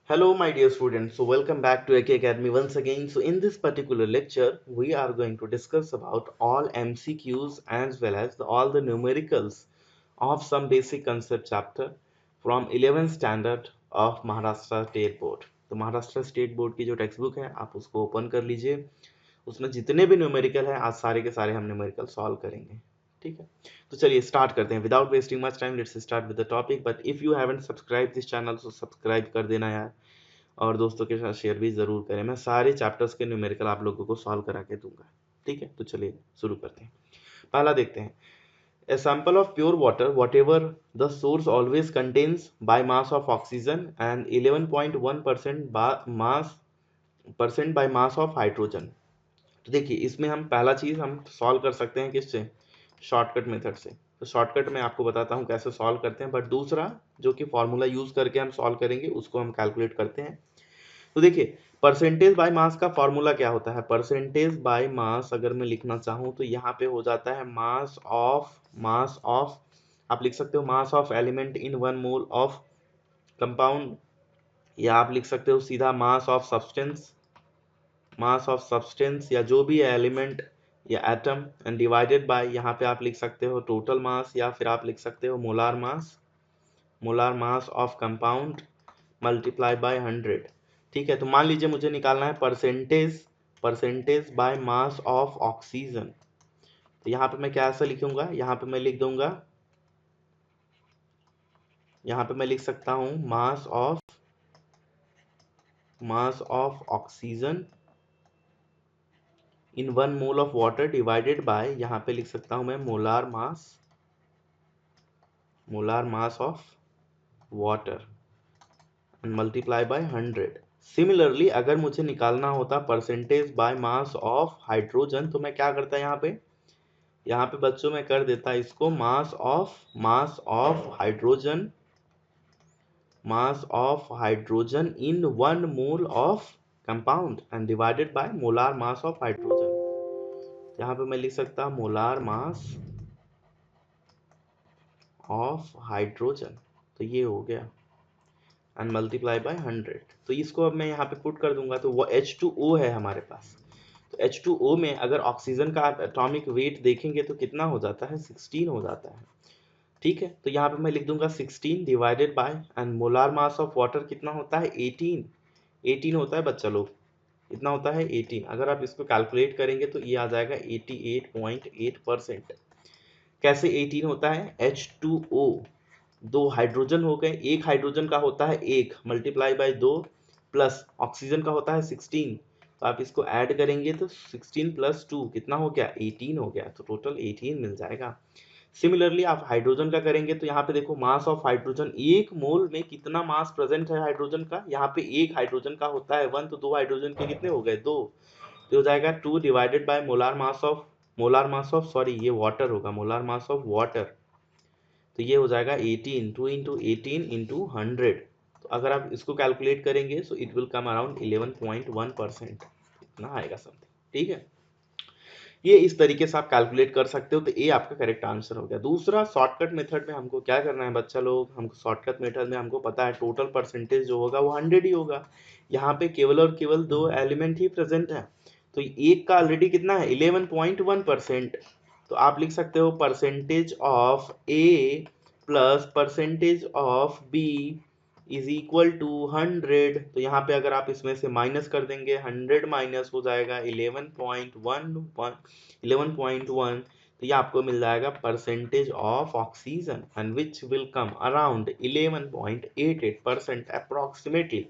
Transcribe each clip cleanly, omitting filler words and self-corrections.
Hello, my dear students. So, welcome back to AK Academy once again. So, in this particular lecture, we are going to discuss about all MCQs as well as all the numericals of some basic concept chapter from 11th standard of Maharashtra State Board. तो Maharashtra state board की जो text book है आप उसको open कर लीजिए. उसमें जितने भी न्यूमेरिकल है आज सारे के सारे हम न्यूमेरिकल सॉल्व करेंगे. ठीक है, तो चलिए स्टार्ट करते हैं. Without wasting much time let's start with the topic. But if you haven't subscribe this channel so subscribe कर देना यार, और दोस्तों के साथ शेयर भी जरूर करें. मैं सारे चैप्टर्स के न्यूमेरिकल आप लोगों को सॉल्व करा के दूंगा. ठीक है, तो चलिए शुरू करते हैं. पहला देखते हैं. A sample of pure water, whatever the source, always contains by mass of oxygen and 11.1% by mass of hydrogen. तो देखिए इसमें हम पहला चीज हम सॉल्व कर सकते हैं किससे, शॉर्टकट मेथड से. तो शॉर्टकट में आपको बताता हूँ कैसे सॉल्व करते हैं, बट दूसरा जो कि फॉर्मूला यूज करके हम सॉल्व करेंगे उसको हम कैलकुलेट करते हैं. तो देखिए परसेंटेज बाय मास का फॉर्मूला क्या होता है. परसेंटेज बाय मास अगर मैं लिखना चाहूँ तो यहाँ पे हो जाता है मास ऑफ आप लिख सकते हो mass of element in 1 mole of compound, या आप लिख सकते हो सीधा मास ऑफ सब्सटेंस या जो भी है एलिमेंट या एटम, एंड डिवाइडेड बाय यहाँ पे आप लिख सकते हो टोटल मास, या फिर आप लिख सकते हो molar mass of compound multiply by 100. ठीक है, तो मान लीजिए मुझे निकालना है percentage by mass of oxygen. तो यहाँ पे मैं क्या ऐसा लिखूंगा, यहाँ पे मैं लिख सकता हूँ mass of oxygen in 1 mole of water divided by, यहाँ पे लिख सकता हूँ मैं molar mass of water and multiply by 100. Similarly अगर मुझे निकालना होता percentage by mass of hydrogen तो मैं क्या करता यहाँ पे बच्चों में कर देता इसको mass of hydrogen in 1 mole of compound and divided by molar mass of hydrogen. यहाँ पे मैं लिख सकता हूँ मोलार मास ऑफ हाइड्रोजन, तो ये हो गया एंड मल्टीप्लाई बाय 100. तो इसको अब मैं यहाँ पे पुट कर दूंगा तो वो H2O है हमारे पास. तो H2O में अगर ऑक्सीजन का एटॉमिक वेट देखेंगे तो कितना हो जाता है, 16 हो जाता है. ठीक है, तो यहाँ पे मैं लिख दूंगा 16 divided by and molar mass of water कितना होता है 18 होता है बच्चा लोग, इतना होता है 18. अगर आप इसको कैलकुलेट करेंगे तो ये आ जाएगा 88.8%. कैसे 18 होता है, H2O दो हाइड्रोजन हो गए, एक हाइड्रोजन का होता है 1 मल्टीप्लाई बाय 2 प्लस ऑक्सीजन का होता है 16. तो आप इसको ऐड करेंगे तो 16 प्लस 2 कितना हो गया 18 हो गया, तो टोटल 18 मिल जाएगा. सिमिलरली आप हाइड्रोजन का करेंगे तो यहाँ पे देखो मास ऑफ हाइड्रोजन, 1 मोल में कितना मास प्रेजेंट है हाइड्रोजन का, यहाँ पे एक हाइड्रोजन का होता है 1, तो 2 हाइड्रोजन के कितने हो गए 2, तो हो जाएगा 2 डिवाइडेड बाय ये वाटर होगा मोलार मास ऑफ वाटर. तो ये हो जाएगा 18, 2 इंटू 18 इंटू 100. तो अगर आप इसको कैलकुलेट करेंगे so it will come around 11.1%, इतना आएगा समथिंग. ठीक है, ये इस तरीके से आप कैलकुलेट कर सकते हो. तो ये आपका करेक्ट आंसर हो गया. दूसरा शॉर्टकट मेथड में हमको क्या करना है बच्चा लोग, हमको शॉर्टकट मेथड में हमको पता है टोटल परसेंटेज जो होगा वो 100 ही होगा. यहाँ पे केवल और केवल 2 एलिमेंट ही प्रेजेंट है, तो एक का ऑलरेडी कितना है 11.1%. तो आप लिख सकते हो percentage of A plus percentage of B is equal to 100. तो यहाँ पे अगर आप इसमें से माइनस कर देंगे 100 माइनस हो जाएगा 11.1, तो ये आपको मिल जाएगा percentage of oxygen and which will come around 11.88% approximately.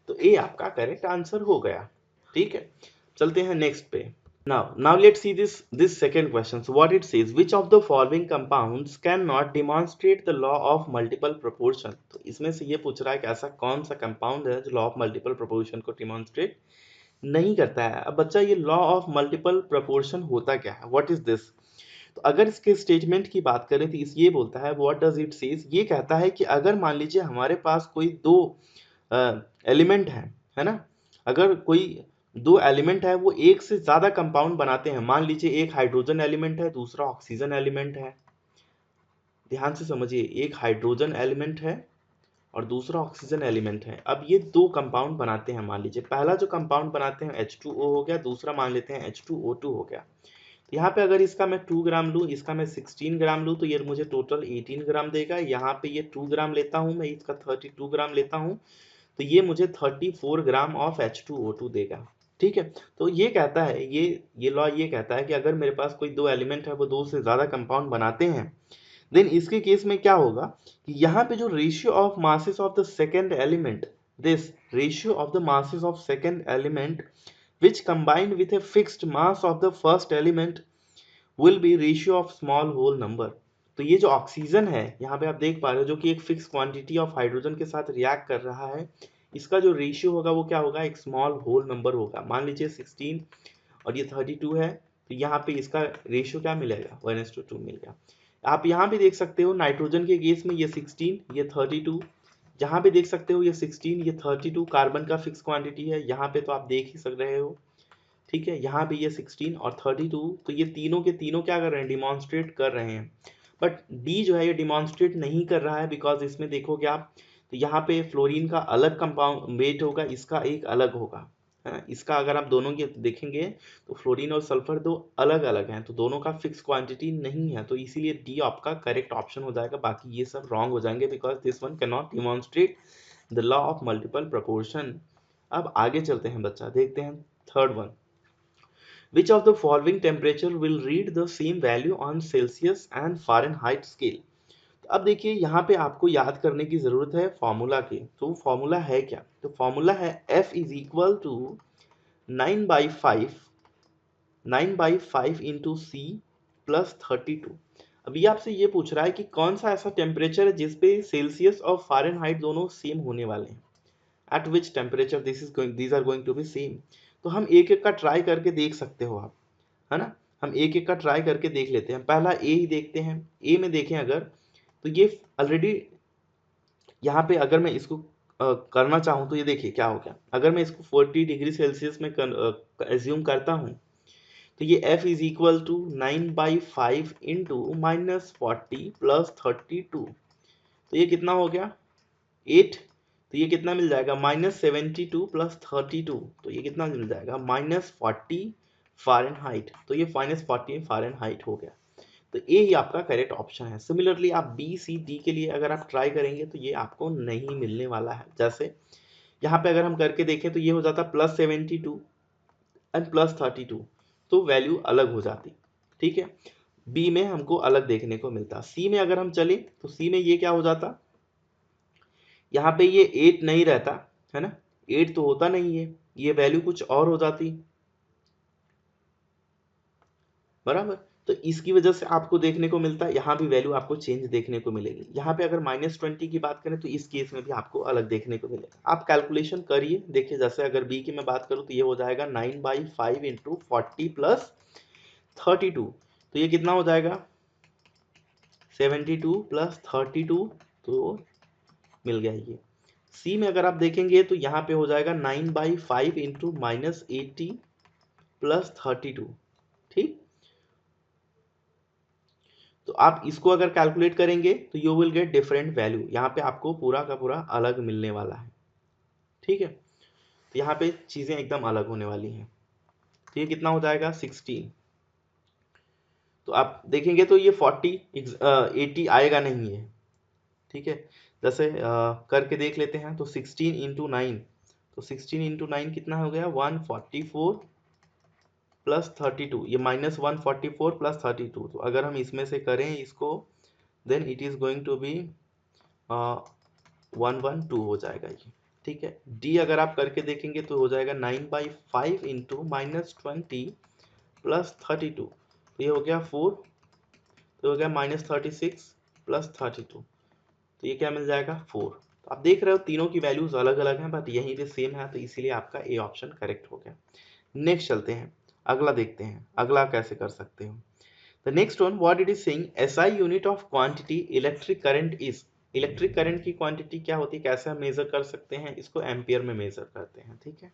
तो ये आपका करेक्ट आंसर हो गया. ठीक है, चलते हैं नेक्स्ट पे. Now let's see this second question. So what it says, which of the following compounds cannot demonstrate the law of multiple proportion. तो इसमें से ये पूछ रहा है कि ऐसा कौन सा कंपाउंड है जो लॉ ऑफ मल्टीपल प्रोपोर्शन को डिमॉन्स्ट्रेट नहीं करता है. अब बच्चा ये लॉ ऑफ मल्टीपल प्रोपोर्शन होता क्या है, व्हाट इज दिस. तो अगर इसके स्टेटमेंट की बात करें तो इस ये बोलता है व्हाट डज इट सेज, ये कहता है कि अगर मान लीजिए हमारे पास कोई दो एलिमेंट है ना, अगर कोई दो एलिमेंट है वो एक से ज्यादा कंपाउंड बनाते हैं, मान लीजिए एक हाइड्रोजन एलिमेंट है दूसरा ऑक्सीजन एलिमेंट है. ध्यान से समझिए, एक हाइड्रोजन एलिमेंट है और दूसरा ऑक्सीजन एलिमेंट है। अब ये दो कंपाउंड बनाते हैं, मान लीजिए पहला जो कंपाउंड बनाते हैं H2O हो गया, दूसरा मान लेते हैं H2O2 हो गया। तो यहाँ पे अगर इसका मैं 2 ग्राम लूँ, इसका मैं 16 ग्राम लूँ, तो ये मुझे टोटल 18 ग्राम देगा। यहाँ पे ये 2 ग्राम लेता हूँ मैं, इसका 32 ग्राम लेता हूँ, तो ये मुझे 34 ग्राम ऑफ H2O2 देगा। ठीक है, तो ये कहता है, ये लॉ ये कहता है कि अगर मेरे पास कोई दो एलिमेंट है, वो दो से ज़्यादा कंपाउंड बनाते हैं, देन इसके केस में क्या होगा कि यहाँ पे जो ratio of masses of the second element, this ratio of the masses of second element which combined with a fixed mass of the first element will be ratio of small whole number। तो ये जो oxygen है यहाँ पे आप देख पा रहे हो, जो कि एक फिक्स क्वांटिटी ऑफ हाइड्रोजन के साथ रिएक्ट कर रहा है, इसका जो रेशियो होगा वो क्या होगा, एक स्मॉल होल नंबर होगा। मान लीजिए 16 और ये 32 है, तो यहाँ पे इसका रेशियो क्या मिलेगा, 1:2 मिल गया। आप यहाँ पे देख सकते हो नाइट्रोजन के केस में ये 16, ये 32, जहाँ पे देख सकते हो ये 16, ये 32 कार्बन का फिक्स क्वांटिटी है, यहाँ पे तो आप देख ही सक रहे हो। ठीक है, यहाँ पे ये 16 और 32, तो ये तीनों के तीनों क्या कर रहे हैं, डिमॉन्स्ट्रेट कर रहे हैं। बट डी जो है ये डिमॉन्स्ट्रेट नहीं कर रहा है, बिकॉज इसमें देखोगे आप तो यहाँ पे फ्लोरीन का अलग कंपाउंड वेट होगा, इसका एक अलग होगा, है ना। इसका अगर आप दोनों के देखेंगे तो फ्लोरीन और सल्फर दो अलग अलग हैं, तो दोनों का फिक्स क्वांटिटी नहीं है, तो इसीलिए डी आपका करेक्ट ऑप्शन हो जाएगा। बाकी ये सब रॉन्ग हो जाएंगे, because this one can not demonstrate the law of multiple proportion. अब आगे चलते हैं बच्चा, देखते हैं third one. Which of the following temperature will read the same value on Celsius and Fahrenheit scale? तो अब देखिए यहाँ पे आपको याद करने की जरूरत है फॉर्मूला की। तो फॉर्मूला है क्या, तो फॉर्मूला है F is equal to 9/5 into C plus 32। अभी आपसे ये पूछ रहा है कि कौन सा ऐसा टेम्परेचर है जिसपे सेल्सियस और फारेनहाइट दोनों सेम होने वाले हैं। Eight which temperature these are going to be same। तो हम एक एक का ट्राई करके देख सकते हो आप, है ना। हम एक एक का ट्राई करके देख लेते हैं। पहला ए ही देखते हैं। ए में देखें अगर, तो ये ऑलरेडी यहाँ पे अगर मैं इसको करना चाहूँ तो ये देखिए क्या हो गया। अगर मैं इसको 40 डिग्री सेल्सियस में एज्यूम करता हूँ, तो ये F is equal to 9/5 into -40 plus 32, तो ये कितना हो गया 8। तो ये कितना मिल जाएगा -72 प्लस 32, तो ये कितना मिल जाएगा -40 फ़ारेनहाइट। तो ये -40 फ़ारेनहाइट हो गया। तो ए ही आपका करेक्ट ऑप्शन है। सिमिलरली आप बी सी डी के लिए अगर आप ट्राई करेंगे तो ये आपको नहीं मिलने वाला है। जैसे यहाँ पे अगर हम करके देखें तो ये हो जाता +72 एंड +32, तो वैल्यू अलग हो जाती। ठीक है, बी में हमको अलग देखने को मिलता। सी में अगर हम चले तो सी में ये क्या हो जाता, यहाँ पे ये 8 नहीं रहता, है ना, 8 तो होता नहीं है, ये वैल्यू कुछ और हो जाती, बराबर। तो इसकी वजह से आपको देखने को मिलता है यहाँ भी वैल्यू आपको चेंज देखने को मिलेगी। यहाँ पे अगर -20 की बात करें तो इस केस में भी आपको अलग देखने को मिलेगा। आप कैलकुलेशन करिए, देखिए जैसे अगर बी की मैं बात करूँ तो ये हो जाएगा 9/5 इंटू 40 प्लस 32, तो ये कितना हो जाएगा 72 प्लस 32, तो मिल गया ये। सी में अगर आप देखेंगे तो यहाँ पे हो जाएगा 9/5 इंटू -80 प्लस 32। ठीक, तो आप इसको अगर कैलकुलेट करेंगे तो you will get different value, यहाँ पे आपको पूरा का पूरा अलग मिलने वाला है। ठीक है, तो यहाँ पे चीजें एकदम अलग होने वाली हैं। तो ये कितना हो जाएगा 16। तो आप देखेंगे तो ये 80 आएगा नहीं है। ठीक है, जैसे करके देख लेते हैं। तो 16 इंटू 9, तो 16 इंटू 9 कितना हो गया 144 प्लस 32, ये -144 प्लस 32। तो अगर हम इसमें से करें इसको, then it is going to be 112 हो जाएगा ये। ठीक है, डी अगर आप करके देखेंगे तो हो जाएगा 9/5 इंटू -20 प्लस 32, तो ये हो गया 4, तो हो गया -36 प्लस 32, तो ये क्या मिल जाएगा 4। तो आप देख रहे हो तीनों की वैल्यूज अलग अलग हैं, बट यहीं पे सेम है, तो इसीलिए आपका ए ऑप्शन करेक्ट हो गया। नेक्स्ट चलते हैं, अगला देखते हैं अगला कैसे कर सकते हो। The next one, what it is saying, SI unit of quantity electric current is. Electric current की क्वांटिटी क्या होती है, कैसे हम मेजर कर सकते हैं इसको, एम्पियर में मेजर करते हैं। ठीक है,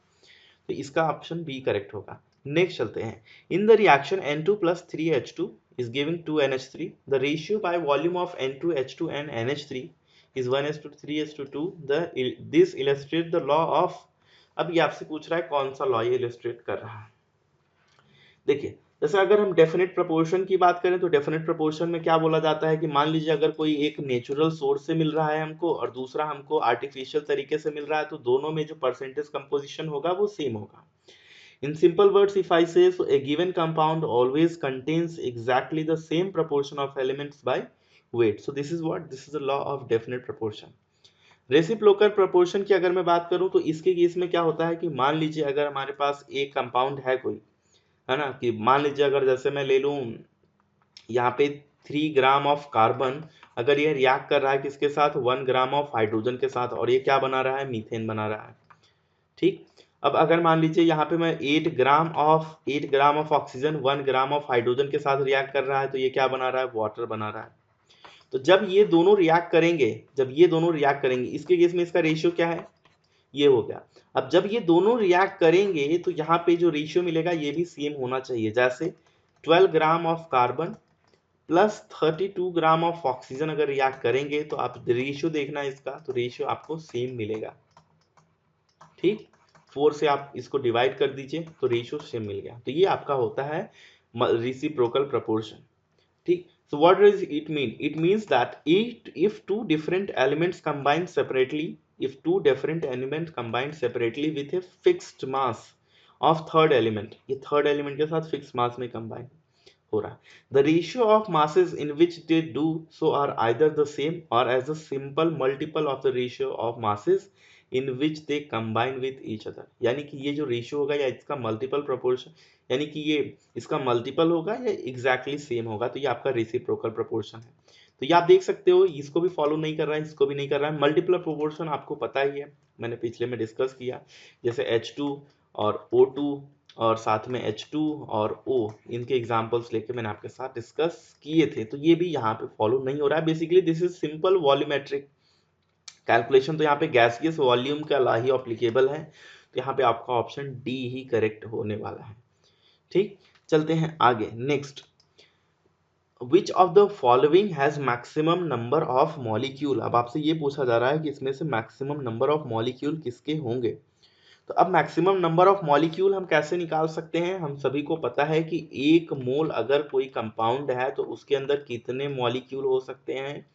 तो इसका ऑप्शन बी करेक्ट होगा। नेक्स्ट चलते हैं, in the reaction N2 plus 3H2 is giving 2NH3, the ratio by volume of N2H2 and NH3 is 1:3:2. This illustrate the law of, अब ये आपसे पूछ रहा है कौन सा लॉ ये इलस्ट्रेट कर रहा है। देखिए, जैसे अगर हम डेफिनेट प्रोपोर्शन की बात करें तो डेफिनेट प्रोपोर्शन में क्या बोला जाता है कि मान लीजिए अगर कोई एक नेचुरल सोर्स से मिल रहा है हमको और दूसरा हमको आर्टिफिशियल तरीके से मिल रहा है, तो दोनों में जो परसेंटेज कंपोजिशन होगा वो सेम होगा। In simple words, if I say so, a given compound always contains exactly the same proportion of elements by weight. So this is what? This is the law of definite proportion. Reciprocal proportion की अगर मैं बात करूं तो इसके case में क्या होता है कि मान लीजिए अगर हमारे पास एक कंपाउंड है कोई, है ना, कि मान लीजिए अगर जैसे मैं ले लूं यहाँ पे 3 ग्राम ऑफ कार्बन, अगर ये रिएक्ट कर रहा है किसके साथ, 1 ग्राम ऑफ हाइड्रोजन के साथ, और ये क्या बना रहा है, मीथेन बना रहा है। ठीक, अब अगर मान लीजिए यहाँ पे मैं 8 gram of oxygen 1 gram of hydrogen के साथ रिएक्ट कर रहा है, तो ये क्या बना रहा है, वाटर बना रहा है। तो जब ये दोनों रिएक्ट करेंगे, इसके केस में इसका रेशियो क्या है, ये हो गया। अब जब ये दोनों रिएक्ट करेंगे तो यहाँ पे जो रेशियो मिलेगा ये भी सेम होना चाहिए, जैसे 12 gram of carbon plus 32 gram of oxygen अगर रिएक्ट करेंगे तो आप रेशियो देखना इसका, तो रेशियो आपको सेम मिलेगा। ठीक, 4 से आप इसको डिवाइड कर दीजिए तो रेशियो सेम मिल गया। तो ये आपका होता है रेसिप्रोकल प्रोपोर्शन। ठीक, so what does it mean? It means that if two different elements combine separately, with a fixed mass of third element, ये third element के साथ fixed mass में combine हो रहा है, the ratio of masses in which they do so are either the same or as a simple multiple of the ratio of masses in which they combine with each other। यानी कि ये जो ratio होगा या इसका multiple proportion, यानी कि ये इसका मल्टीपल होगा या एग्जैक्टली सेम होगा, तो ये आपका रेसिप्रोकल प्रोपोर्शन है। तो ये आप देख सकते हो, इसको भी फॉलो नहीं कर रहा है, इसको भी नहीं कर रहा है। मल्टीपल प्रोपोर्शन आपको पता ही है, मैंने पिछले में डिस्कस किया, जैसे H2 और O2 और साथ में H2 और O, इनके एग्जांपल्स लेके मैंने आपके साथ डिस्कस किए थे। तो ये भी यहाँ पे फॉलो नहीं हो रहा है। Basically this is simple volumetric calculation. तो यहाँ पे गैसियस वॉल्यूम का ला ही एप्लीकेबल है, तो यहाँ पे आपका ऑप्शन डी ही करेक्ट होने वाला है। ठीक, चलते हैं आगे। Next, which of the following has maximum number of molecule. अब आपसे ये पूछा जा रहा है कि इसमें से मैक्सिमम नंबर ऑफ मॉलिक्यूल किसके होंगे। तो अब मैक्सिमम नंबर ऑफ मॉलिक्यूल हम कैसे निकाल सकते हैं, हम सभी को पता है कि 1 मोल अगर कोई कंपाउंड है तो उसके अंदर कितने मॉलिक्यूल हो सकते हैं,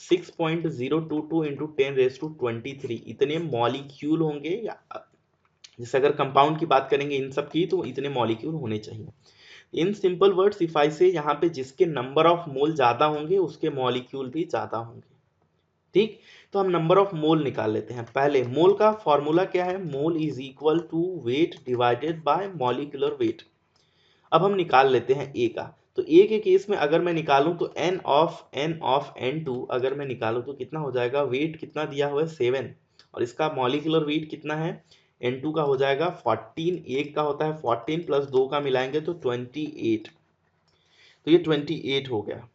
6.022 इंटू 10⁻23 इतने मॉलिक्यूल होंगे। या जैसे अगर कंपाउंड की बात करेंगे इन सब की, तो इतने मॉलिक्यूल होने चाहिए। इन सिंपल वर्ड्स इफ आई से, यहाँ पे जिसके नंबर ऑफ मोल ज्यादा होंगे उसके मॉलिक्यूल भी ज्यादा होंगे। ठीक, तो हम नंबर ऑफ मोल निकाल लेते हैं। पहले मोल का फॉर्मूला क्या है, mole is equal to weight divided by molecular weight. अब हम निकाल लेते हैं ए का। तो ए के केस में अगर मैं निकालूं तो n ऑफ n2 अगर मैं निकालूं तो कितना हो जाएगा, वेट कितना दिया हुआ है 7, और इसका मॉलिक्यूलर वेट कितना है, n2 का हो जाएगा 14, एक का होता है 14 प्लस 2 का मिलाएंगे तो 28, तो ये 28 हो गया,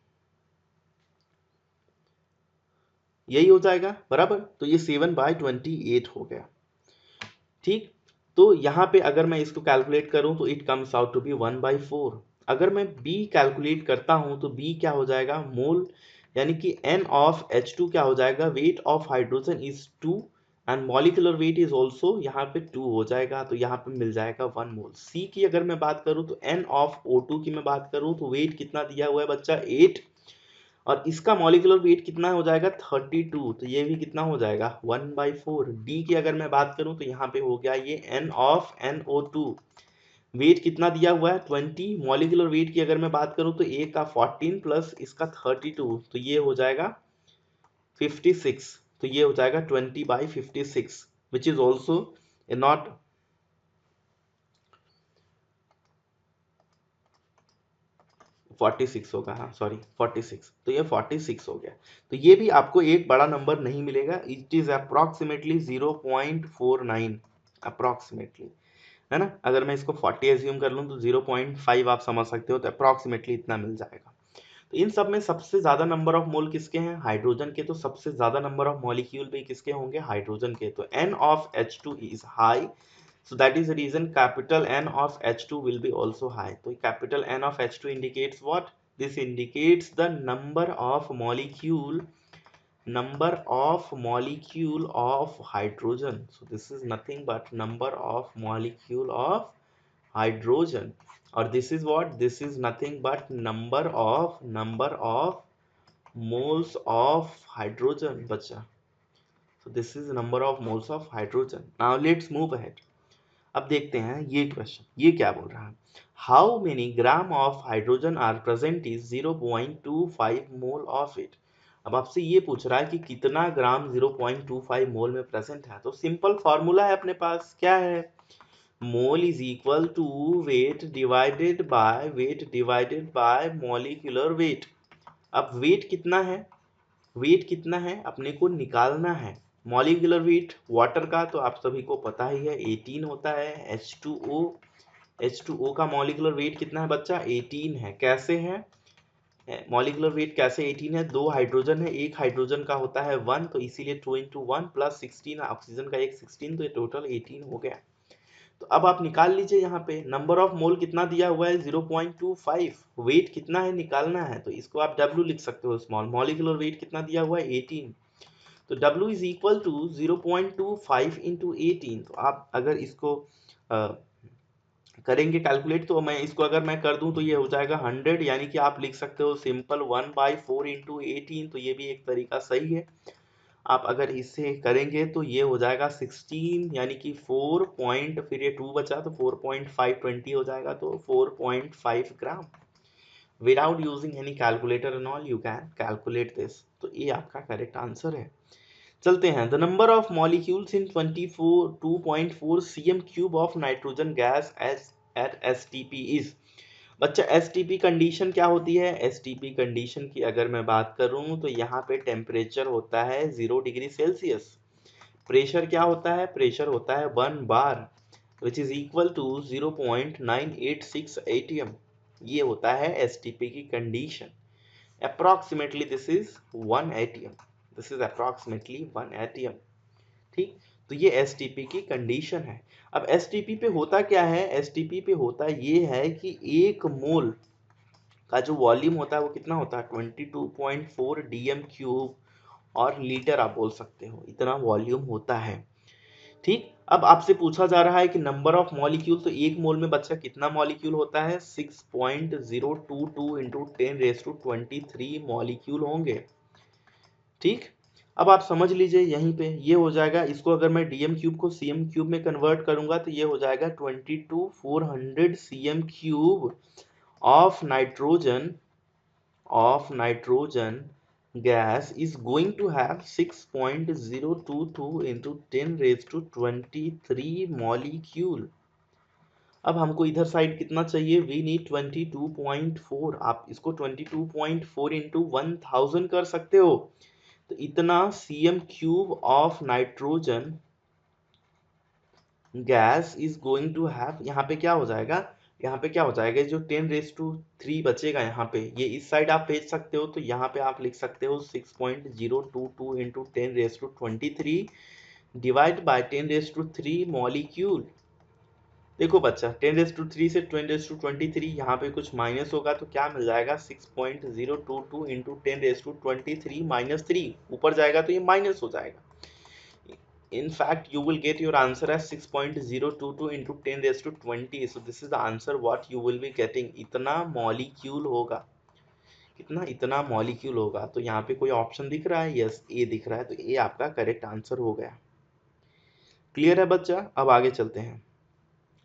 यही हो जाएगा बराबर। तो ये 7/28 हो गया। ठीक, तो यहाँ पे अगर मैं इसको कैलकुलेट करूं तो it comes out to be 1/4। अगर मैं b कैलकुलेट करता हूं तो b क्या हो जाएगा, मोल, यानी कि n ऑफ H2 क्या हो जाएगा, weight of hydrogen is 2 and molecular weight is also यहाँ पे 2 हो जाएगा, तो यहाँ पे मिल जाएगा 1 मोल। c की अगर मैं बात करूं तो n ऑफ O2 की मैं बात करूं तो वेट कितना दिया हुआ है बच्चा 8, और इसका मॉलिक्यूलर वेट कितना हो जाएगा 32, तो ये भी कितना हो जाएगा 1/4। डी की अगर मैं बात करूं तो यहाँ पे हो गया ये n ऑफ NO2, वेट कितना दिया हुआ है 20, मॉलिक्यूलर वेट की अगर मैं बात करूं तो ए का 14 प्लस इसका 32, तो ये हो जाएगा 56, तो ये हो जाएगा 20/56 विच इज ऑल्सो नॉट 46 होगा, हाँ सॉरी 46, तो ये 46 हो गया। तो ये भी आपको एक बड़ा नंबर नहीं मिलेगा, इट इज अप्रोक्सीमेटली 0.49 अप्रोक्सीमेटली, है ना। अगर मैं इसको 40 एज्यूम कर लूँ तो 0.5 आप समझ सकते हो, तो अप्रोक्सीमेटली इतना मिल जाएगा। तो इन सब में सबसे ज्यादा नंबर ऑफ मोल किसके हैं, हाइड्रोजन के, तो सबसे ज्यादा नंबर ऑफ मॉलिक्यूल भी किसके होंगे, हाइड्रोजन के। तो n of H2 is high, so that is the reason capital N of H2 will be also high। तो capital N of H2 indicates what, this indicates the number of molecule number of molecule of hydrogen. So this is nothing but number of molecule of hydrogen, or this is what, this is nothing but number of moles of hydrogen bacha. So this is number of moles of hydrogen. Now let's move ahead. अब देखते हैं ये question, ये क्या बोल रहा है, how many gram of hydrogen are present is 0.25 mole of it. अब आपसे ये पूछ रहा है कि कितना ग्राम 0.25 मोल में प्रेजेंट है। तो सिंपल फॉर्मूला है अपने पास, क्या है, mole is equal to weight divided by molecular weight. अब वेट कितना है, वेट कितना है अपने को निकालना है। मॉलिक्यूलर वेट वाटर का तो आप सभी को पता ही है 18 होता है। H2O का मॉलिक्यूलर वेट कितना है बच्चा, 18 है। कैसे है मॉलिक्यूलर वेट, कैसे 18 है, दो हाइड्रोजन है, एक हाइड्रोजन का होता है 1, तो इसीलिए 2 into 1 प्लस 16, ऑक्सीजन का एक 16, तो ये टोटल 18 हो गया। तो अब आप निकाल लीजिए, यहाँ पे नंबर ऑफ मोल कितना दिया हुआ है 0.25, वेट कितना है निकालना है, तो इसको आप W लिख सकते हो स्मॉल, मॉलिक्यूलर वेट कितना दिया हुआ है 18, तो W is equal to 0.25 into 18। तो आप अगर इसको करेंगे कैलकुलेट, तो मैं इसको अगर मैं कर दूं तो ये हो जाएगा 100, यानी कि आप लिख सकते हो सिंपल 1/4 इंटू 18, तो ये भी एक तरीका सही है। आप अगर इसे करेंगे तो ये हो जाएगा 16, यानी कि 4 पॉइंट, फिर ये 2 बचा तो 4.520 हो जाएगा, तो 4.5 gram. Without using any calculator and all you can calculate this, तो ये आपका करेक्ट आंसर है। चलते हैं, the number of molecules in 2.4 cm cube of nitrogen gas at STP is. बच्चा एसटीपी कंडीशन क्या होती है, एसटीपी कंडीशन की अगर मैं बात करूं तो यहाँ पे टेम्परेचर होता है 0 डिग्री सेल्सियस, प्रेशर क्या होता है, प्रेशर होता है 1 bar which is equal to 0.986 atm। ये होता है एसटीपी की condition. Approximately this is 1 atm, this is approximately 1 atm। ठीक, तो ये एसटीपी की कंडीशन है। अब एसटीपी पे होता क्या है, एसटीपी पे होता ये है कि एक मोल का जो वॉल्यूम होता है वो कितना होता है 22.4 डीएम क्यूब, और लीटर आप बोल सकते हो, इतना वॉल्यूम होता है। ठीक, अब आपसे पूछा जा रहा है कि नंबर ऑफ मॉलिक्यूल, तो एक मोल में बच्चा कितना मॉलिक्यूल होता है, 6.022 इंटू 10⁻23 मॉलिक्यूल होंगे। ठीक, अब आप समझ लीजिए यहीं पे ये हो जाएगा, इसको अगर मैं डीएम क्यूब को सीएम क्यूब में कन्वर्ट करूंगा तो ये हो जाएगा 22,400 CM cube of nitrogen gas is going to have 6.022 into 10⁻23 molecule। अब हमको इधर साइड कितना चाहिए, वी नीड 22.4, आप इसको 22.4 इंटू 1000 कर सकते हो, तो इतना cm cube of nitrogen gas is going to have, यहाँ पे क्या हो जाएगा, यहाँ पे क्या हो जाएगा, जो 10⁻³ बचेगा यहाँ पे, ये इस साइड आप भेज सकते हो, तो यहाँ पे आप लिख सकते हो 6.022 इंटू 10⁻23 डिवाइड बाय 10⁻³ मॉलिक्यूल। देखो बच्चा 10⁻³ से 10⁻23 यहाँ पे कुछ माइनस होगा तो क्या मिल जाएगा, 6.022 इंटू 10⁻23 माइनस 3, ऊपर जाएगा तो ये माइनस हो जाएगा। In fact, you will get your answer as 6.022 into 10⁻20. So this is the answer what you will be getting. इतना मॉलिक्यूल होगा, कितना, इतना मॉलिक्यूल होगा। तो यहाँ पे कोई ऑप्शन दिख रहा है, यस ए दिख रहा है, तो ए आपका करेक्ट आंसर हो गया। क्लियर है बच्चा, अब आगे चलते हैं,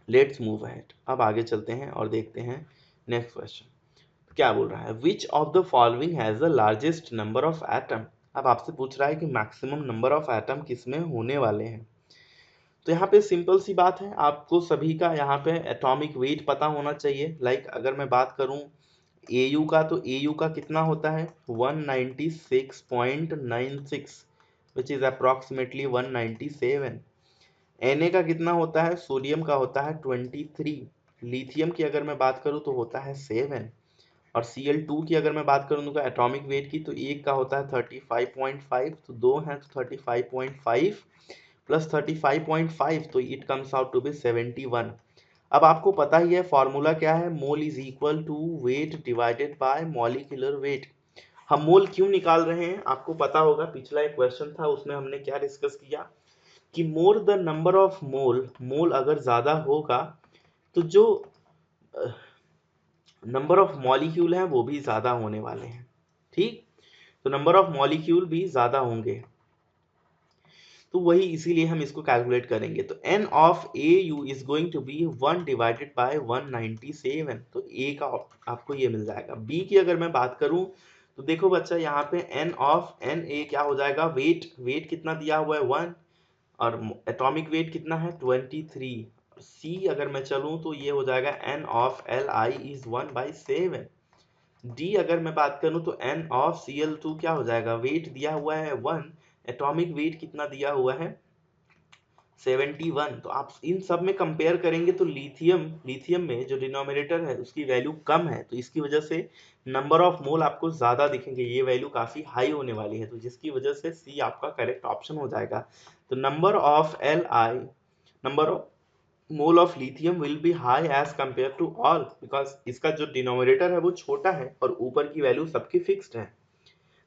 लेट्स मूव अहेड। अब आगे चलते हैं और देखते हैं नेक्स्ट क्वेश्चन क्या बोल रहा है, which of the following has the largest number of atom. अब आपसे पूछ रहा है कि मैक्सिमम नंबर ऑफ एटम किसमें होने वाले हैं। तो यहाँ पे सिंपल सी बात है, आपको सभी का यहाँ पे एटॉमिक वेट पता होना चाहिए। लाइक अगर मैं बात करूँ AU का, तो AU का कितना होता है 196.96 विच इज अप्रॉक्सीमेटली 197। Na का कितना होता है, सोडियम का होता है 23। लिथियम की अगर मैं बात करूँ तो होता है 7, और Cl2 की अगर मैं बात करूँ तो एटॉमिक वेट की, तो एक का होता है 35.5, तो दो हैं तो 35.5 प्लस 35.5, तो it comes out to be 71। अब आपको पता ही है फॉर्मूला क्या है, mole is equal to weight divided by molecular weight. हम मोल क्यों निकाल रहे हैं, आपको पता होगा पिछला एक क्वेश्चन था उसमें हमने क्या डिस्कस किया कि मोर द नंबर ऑफ मोल अगर ज्यादा होगा तो जो नंबर ऑफ मॉलिक्यूल हैं वो भी ज्यादा होने वाले हैं। ठीक, तो नंबर ऑफ मॉलिक्यूल भी ज्यादा होंगे, तो वही इसीलिए हम इसको कैलकुलेट करेंगे। तो n of A U is going to be 1 divided by 197, तो a का आपको ये मिल जाएगा। b की अगर मैं बात करूं तो देखो बच्चा यहाँ पे n ऑफ एन ए क्या हो जाएगा, वेट कितना दिया हुआ है 1, और एटॉमिक वेट कितना है 23। c अगर मैं चलूं तो ये हो जाएगा n of L I is 1/7। D अगर मैं बात करूं तो n ऑफ Cl2 क्या हो जाएगा, वेट दिया हुआ है 1, एटॉमिक वेट कितना दिया हुआ है 71। तो आप इन सब में कंपेयर करेंगे तो लिथियम में जो डिनोमिनेटर है उसकी वैल्यू कम है, तो इसकी वजह से नंबर ऑफ मोल आपको ज्यादा दिखेंगे, ये वैल्यू काफी हाई होने वाली है, तो जिसकी वजह से सी आपका करेक्ट ऑप्शन हो जाएगा। तो number of mole of lithium will be high as compare to all, because इसका जो डिनोमिनेटर है वो छोटा है और ऊपर की वैल्यू सबकी फिक्स्ड है,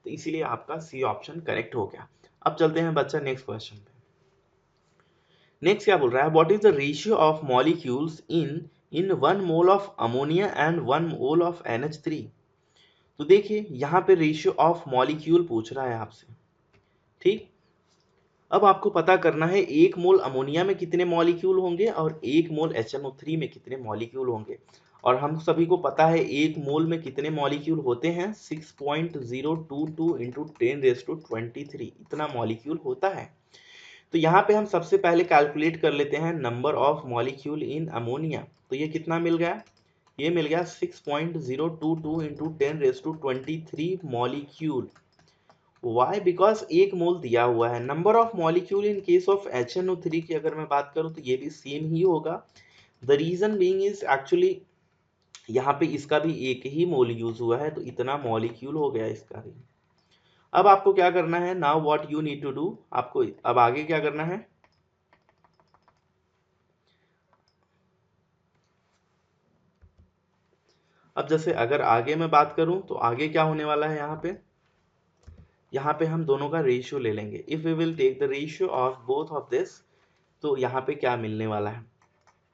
तो इसीलिए आपका सी ऑप्शन करेक्ट हो गया। अब चलते हैं बच्चा नेक्स्ट क्वेश्चन पे। नेक्स्ट क्या बोल रहा है, what is the ratio of molecules in 1 mole of ammonia and 1 mole of NH3। तो देखिए यहाँ पे रेशियो ऑफ मॉलिक्यूल पूछ रहा है आपसे। ठीक, अब आपको पता करना है 1 मोल अमोनिया में कितने मॉलिक्यूल होंगे और 1 मोल HNO3 में कितने मॉलिक्यूल होंगे, और हम सभी को पता है 1 मोल में कितने मॉलिक्यूल होते हैं 6.022 इंटू 10⁻23, इतना मॉलिक्यूल होता है। तो यहाँ पे हम सबसे पहले कैलकुलेट कर लेते हैं number of molecule in ammonia. तो ये कितना मिल गया, ये मिल गया 6.022 इंटू 10⁻23 मॉलिक्यूल। वाई, बिकॉज 1 मोल दिया हुआ है। Number of molecule in case of HNO3 की अगर मैं बात करूं तो ये भी सेम ही होगा। The reason being is actually यहाँ पे इसका भी 1 ही मोल यूज हुआ है, तो इतना मॉलिक्यूल हो गया इसका भी। अब आपको क्या करना है, now what you need to do, आपको अब आगे क्या करना है, अब जैसे अगर आगे मैं बात करूं तो आगे क्या होने वाला है, यहाँ पे हम दोनों का रेशियो ले लेंगे। If we will take the ratio of both of this, तो यहाँ पे क्या मिलने वाला है,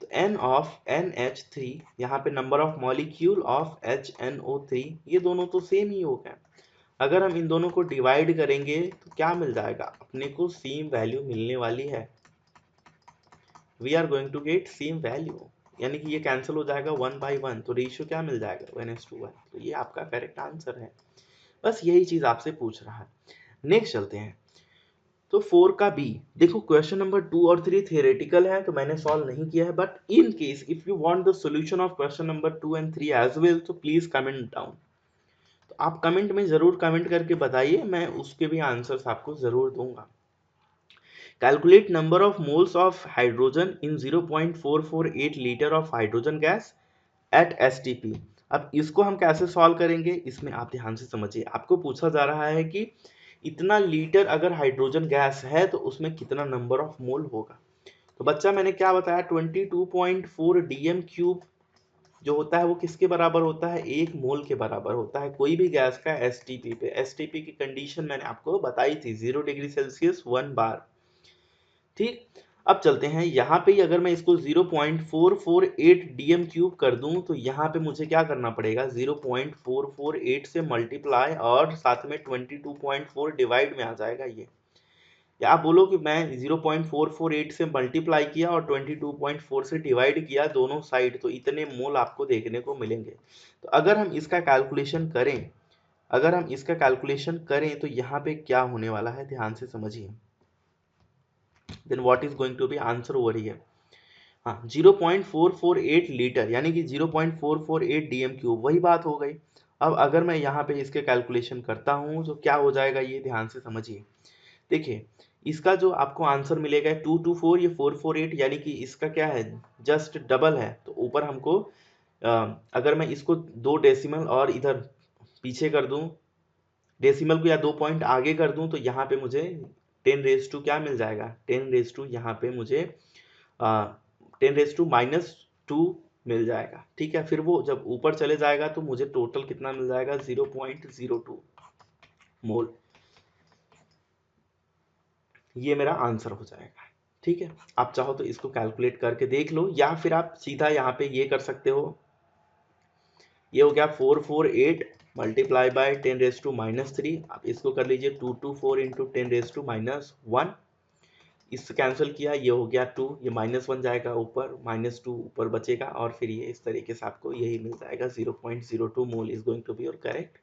तो n ऑफ NH3, यहाँ पे number of molecule of HNO3, ये दोनों तो सेम ही हो गए। अगर हम इन दोनों को डिवाइड करेंगे तो क्या मिल जाएगा, अपने को सेम वैल्यू मिलने वाली है। We are going to get same value, यानी कि ये कैंसिल हो जाएगा 1/1, तो रेशियो क्या मिल जाएगा 1:1। तो ये आपका करेक्ट आंसर है, बस यही चीज आपसे पूछ रहा है। नेक्स्ट चलते हैं। तो 4 का बी, देखो क्वेश्चन नंबर 2 और 3 थियोरेटिकल है तो मैंने सॉल्व नहीं किया है, but in case if you want the solution of question number 2 and 3 as well, तो प्लीज कमेंट डाउन। तो आप कमेंट में जरूर कमेंट करके बताइए, मैं उसके भी आंसर्स आपको जरूर दूंगा। Calculate number of moles of hydrogen in 0.448 litre of hydrogen gas at STP। अब इसको हम कैसे सॉल्व करेंगे, इसमें आप ध्यान से समझिए। आपको पूछा जा रहा है कि इतना लीटर अगर हाइड्रोजन गैस है तो उसमें कितना नंबर ऑफ मोल होगा। तो बच्चा मैंने क्या बताया, 22.4 DM³ जो होता है वो किसके बराबर होता है, 1 मोल के बराबर होता है कोई भी गैस का STP पे। STP की कंडीशन मैंने आपको बताई थी 0 डिग्री सेल्सियस 1 बार। ठीक, अब चलते हैं यहाँ पे, अगर मैं इसको 0.448 DM³ कर दूं तो यहाँ पे मुझे क्या करना पड़ेगा, 0.448 से मल्टीप्लाई और साथ में 22.4 डिवाइड में आ जाएगा ये, या आप बोलो कि मैं 0.448 से मल्टीप्लाई किया और 22.4 से डिवाइड किया दोनों साइड, तो इतने मोल आपको देखने को मिलेंगे। तो अगर हम इसका कैलकुलेशन करें तो यहाँ पे क्या होने वाला है, ध्यान से समझिए। then what is going to be answer over here, हाँ 0.448 लीटर यानी कि 0.448 DM³ वही बात हो गई। अब अगर मैं यहाँ पे इसके कैलकुलेशन करता हूँ तो क्या हो जाएगा, ये ध्यान से समझिए। देखिए इसका जो आपको आंसर मिलेगा 224, ये 448, यानी कि इसका क्या है जस्ट डबल है। तो ऊपर हमको अगर मैं इसको 2 डेसिमल और इधर पीछे कर दूं, डेसिमल को या 2 पॉइंट आगे कर दूं, तो यहाँ पे मुझे 10⁻² क्या मिल जाएगा, 10⁻² यहाँ पे मुझे 10⁻² मिल जाएगा। ठीक है, फिर वो जब ऊपर चले जाएगा तो मुझे टोटल कितना मिल जाएगा 0.02। मोल। ये मेरा आंसर हो जाएगा। ठीक है, आप चाहो तो इसको कैलकुलेट करके देख लो, या फिर आप सीधा यहाँ पे ये कर सकते हो। ये हो गया 448 मल्टीप्लाई बाय 10⁻⁻3। आप इसको कर लीजिए 224 इंटू 10⁻⁻1। इससे कैंसिल किया, ये हो गया 2, ये -1 जाएगा ऊपर, -2 ऊपर बचेगा, और फिर ये इस तरीके से आपको यही मिल जाएगा। 0.02 mole is going to be your correct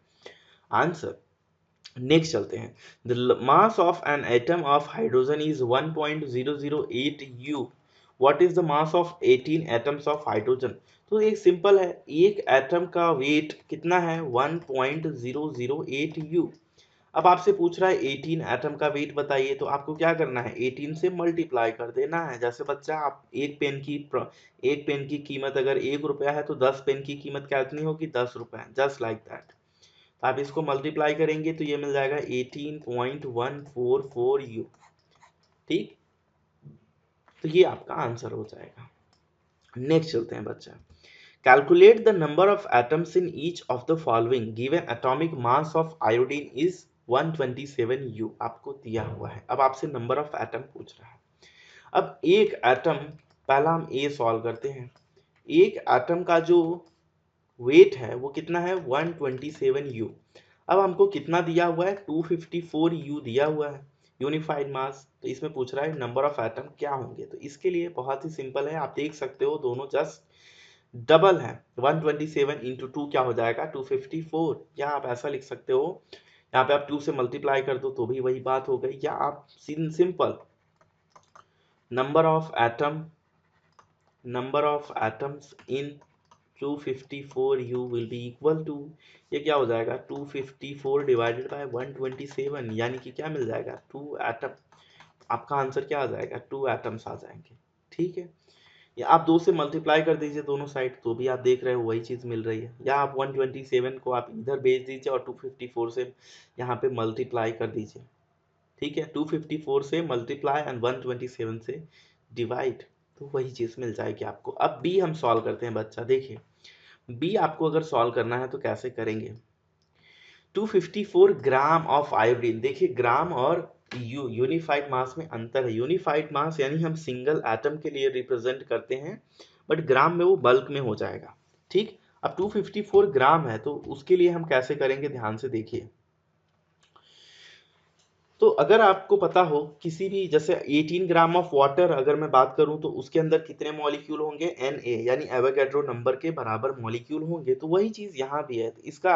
answer. Next चलते हैं। The mass of an atom of hydrogen is 1.008 U। What is the mass of 18 atoms of hydrogen. तो एक सिंपल है, एक एटम का वेट कितना है 1.008 U। अब आपसे पूछ रहा है 18 एटम का वेट बताइए, तो आपको क्या करना है 18 से मल्टीप्लाई कर देना है। जैसे बच्चा आप एक पेन की कीमत अगर 1 रुपया है तो 10 पेन की कीमत कितनी होगी 10 रुपए, जस्ट लाइक दैट। आप इसको मल्टीप्लाई करेंगे तो ये मिल जाएगा 18.144 U। ठीक, तो ये आपका आंसर हो जाएगा। नेक्स्ट चलते हैं बच्चा। Calculate the number of atoms in each of the following given atomic mass of iodine is 127 U। आपको दिया हुआ है, अब आपसे नंबर ऑफ एटम पूछ रहा है। अब एक एटम, पहला हम ए सॉल्व करते हैं। एक एटम का जो वेट है वो कितना है 127 U। अब हमको कितना दिया हुआ है 254 U दिया हुआ है यूनिफाइड मास। तो इसमें पूछ रहा है नंबर ऑफ एटम क्या होंगे। तो इसके लिए बहुत ही सिंपल है, आप देख सकते हो दोनों जस्ट डबल है। 127 इंटू 2 क्या हो जाएगा 254, या आप ऐसा लिख सकते हो, यहाँ पे आप 2 से मल्टीप्लाई कर दो तो भी वही बात हो गई। या आप simple number of atoms in 254 U will be equal to, ये क्या हो जाएगा 254 डिवाइडेड बाय 127, यानी कि क्या मिल जाएगा 2 एटम। आपका आंसर क्या आ जाएगा 2 एटम्स आ जाएंगे। ठीक है, या आप 2 से मल्टीप्लाई कर दीजिए दोनों साइड, तो भी आप देख रहे हो वही चीज़ मिल रही है। या आप 127 को आप इधर भेज दीजिए और 254 से यहाँ पे मल्टीप्लाई कर दीजिए। ठीक है, 254 से मल्टीप्लाई एंड 127 से डिवाइड, तो वही चीज़ मिल जाएगी आपको। अब बी हम सॉल्व करते हैं बच्चा। देखिए बी आपको अगर सॉल्व करना है तो कैसे करेंगे। 254 ग्राम ऑफ आयोडीन, देखिए ग्राम और यूनिफाइड मास में अंतर है। यूनिफाइड मास यानी हम सिंगल एटम के लिए रिप्रेजेंट करते हैं, बट ग्राम में वो बल्क में हो जाएगा। ठीक, अब 254 ग्राम है तो उसके लिए हम कैसे करेंगे, ध्यान से देखिए। तो अगर आपको पता हो किसी भी, जैसे 18 ग्राम ऑफ वाटर अगर मैं बात करूं तो उसके अंदर कितने मॉलिक्यूल होंगे Na, यानी एवोगैड्रो नंबर के बराबर मॉलिक्यूल होंगे। तो वही चीज यहाँ भी है। इसका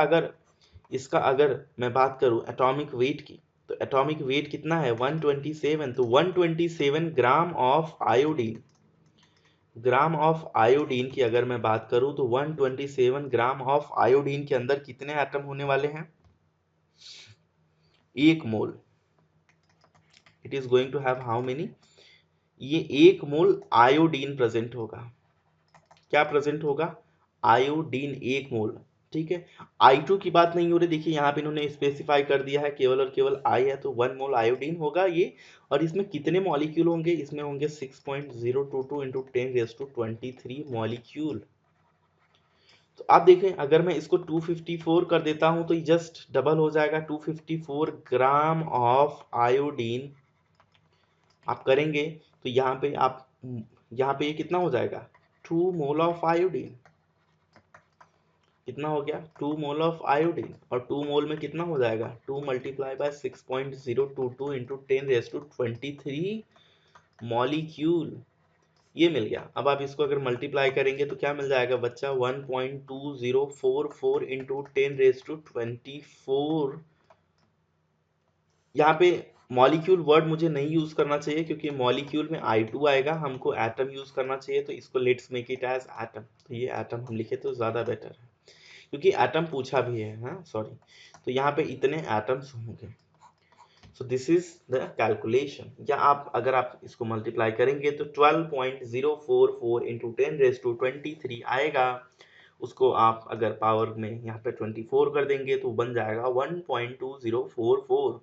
अगर मैं बात करूं एटॉमिक वेट की, तो एटॉमिक वेट कितना है 127। तो 127 ग्राम ऑफ आयोडीन की अगर मैं बात करूं तो 127 ग्राम ऑफ आयोडीन के अंदर कितने एटम होने वाले हैं 1 mole. It is going to have how many, ये 1 मोल आयोडीन प्रेजेंट होगा। क्या प्रेजेंट होगा आयोडीन 1 मोल। ठीक है, I2 की बात नहीं हो रही, देखिए यहाँ पे इन्होंने स्पेसिफाई कर दिया है केवल और केवल I है, तो 1 मोल आयोडीन होगा ये। और इसमें कितने मॉलिक्यूल होंगे, इसमें होंगे 6.022 इंटू 10⁻23 मॉलिक्यूल। तो आप देखें अगर मैं इसको 254 कर देता हूं तो जस्ट डबल हो जाएगा। 254 ग्राम ऑफ आयोडीन आप करेंगे तो यहाँ पे ये कितना हो जाएगा 2 मोल ऑफ आयोडीन। कितना हो गया 2 मोल ऑफ आयोडीन, और 2 मोल में कितना हो जाएगा 2 मल्टीप्लाई बाय 6.022 इंटू 10⁻23 मॉलिक्यूल। ये मिल गया। अब आप इसको अगर मल्टीप्लाई करेंगे तो क्या मिल जाएगा बच्चा 1.2044 इंटू 10⁻24। यहाँ पे मॉलिक्यूल वर्ड मुझे नहीं यूज करना चाहिए क्योंकि मॉलिक्यूल में I2 आएगा, हमको एटम यूज करना चाहिए। तो इसको let's make it as atom, तो ये एटम हम लिखे तो ज्यादा बेटर है क्योंकि एटम पूछा भी है। हाँ सॉरी, तो यहाँ पे इतने एटम्स होंगे। सो दिस इज द कैलकुलेशन। या आप अगर आप इसको मल्टीप्लाई करेंगे तो 12.044 इंटू 10⁻23 आएगा। उसको आप अगर पावर में यहाँ पे 24 कर देंगे तो बन जाएगा 1.2044।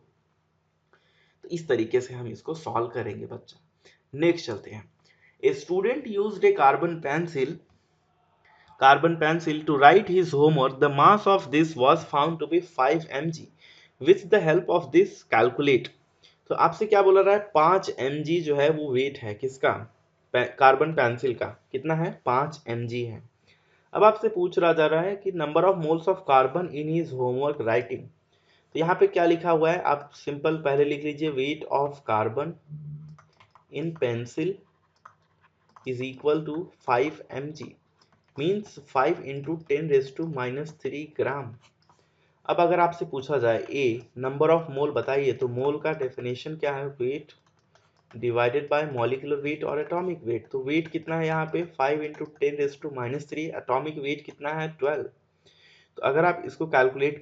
तो इस तरीके से हम इसको सॉल्व करेंगे बच्चा। नेक्स्ट चलते हैं। A student used A carbon pencil to write his homework. The mass of this was found to be 5 mg. With the help of this calculate. तो आपसे क्या बोला रहा है, 5 mg जो है वो वेट है किसका, कार्बन पेंसिल का, कितना है 5 mg है। अब आपसे पूछ रहा जा रहा है कि number of moles of carbon in his homework writing. तो यहाँ पे क्या लिखा हुआ है, आप सिंपल पहले लिख लीजिए, weight of carbon in pencil is equal to 5 mg, means 5 into 10⁻³ gram. अब अगर आपसे पूछा जाए ए नंबर ऑफ मोल बताइए, तो मोल का डेफिनेशन क्या है, wait divided by molecular wait और एटॉमिक वेट। तो वेट कितना है यहाँ पे 5 इंटू 10⁻³, एटॉमिक वेट कितना है 12। तो अगर आप इसको कैलकुलेट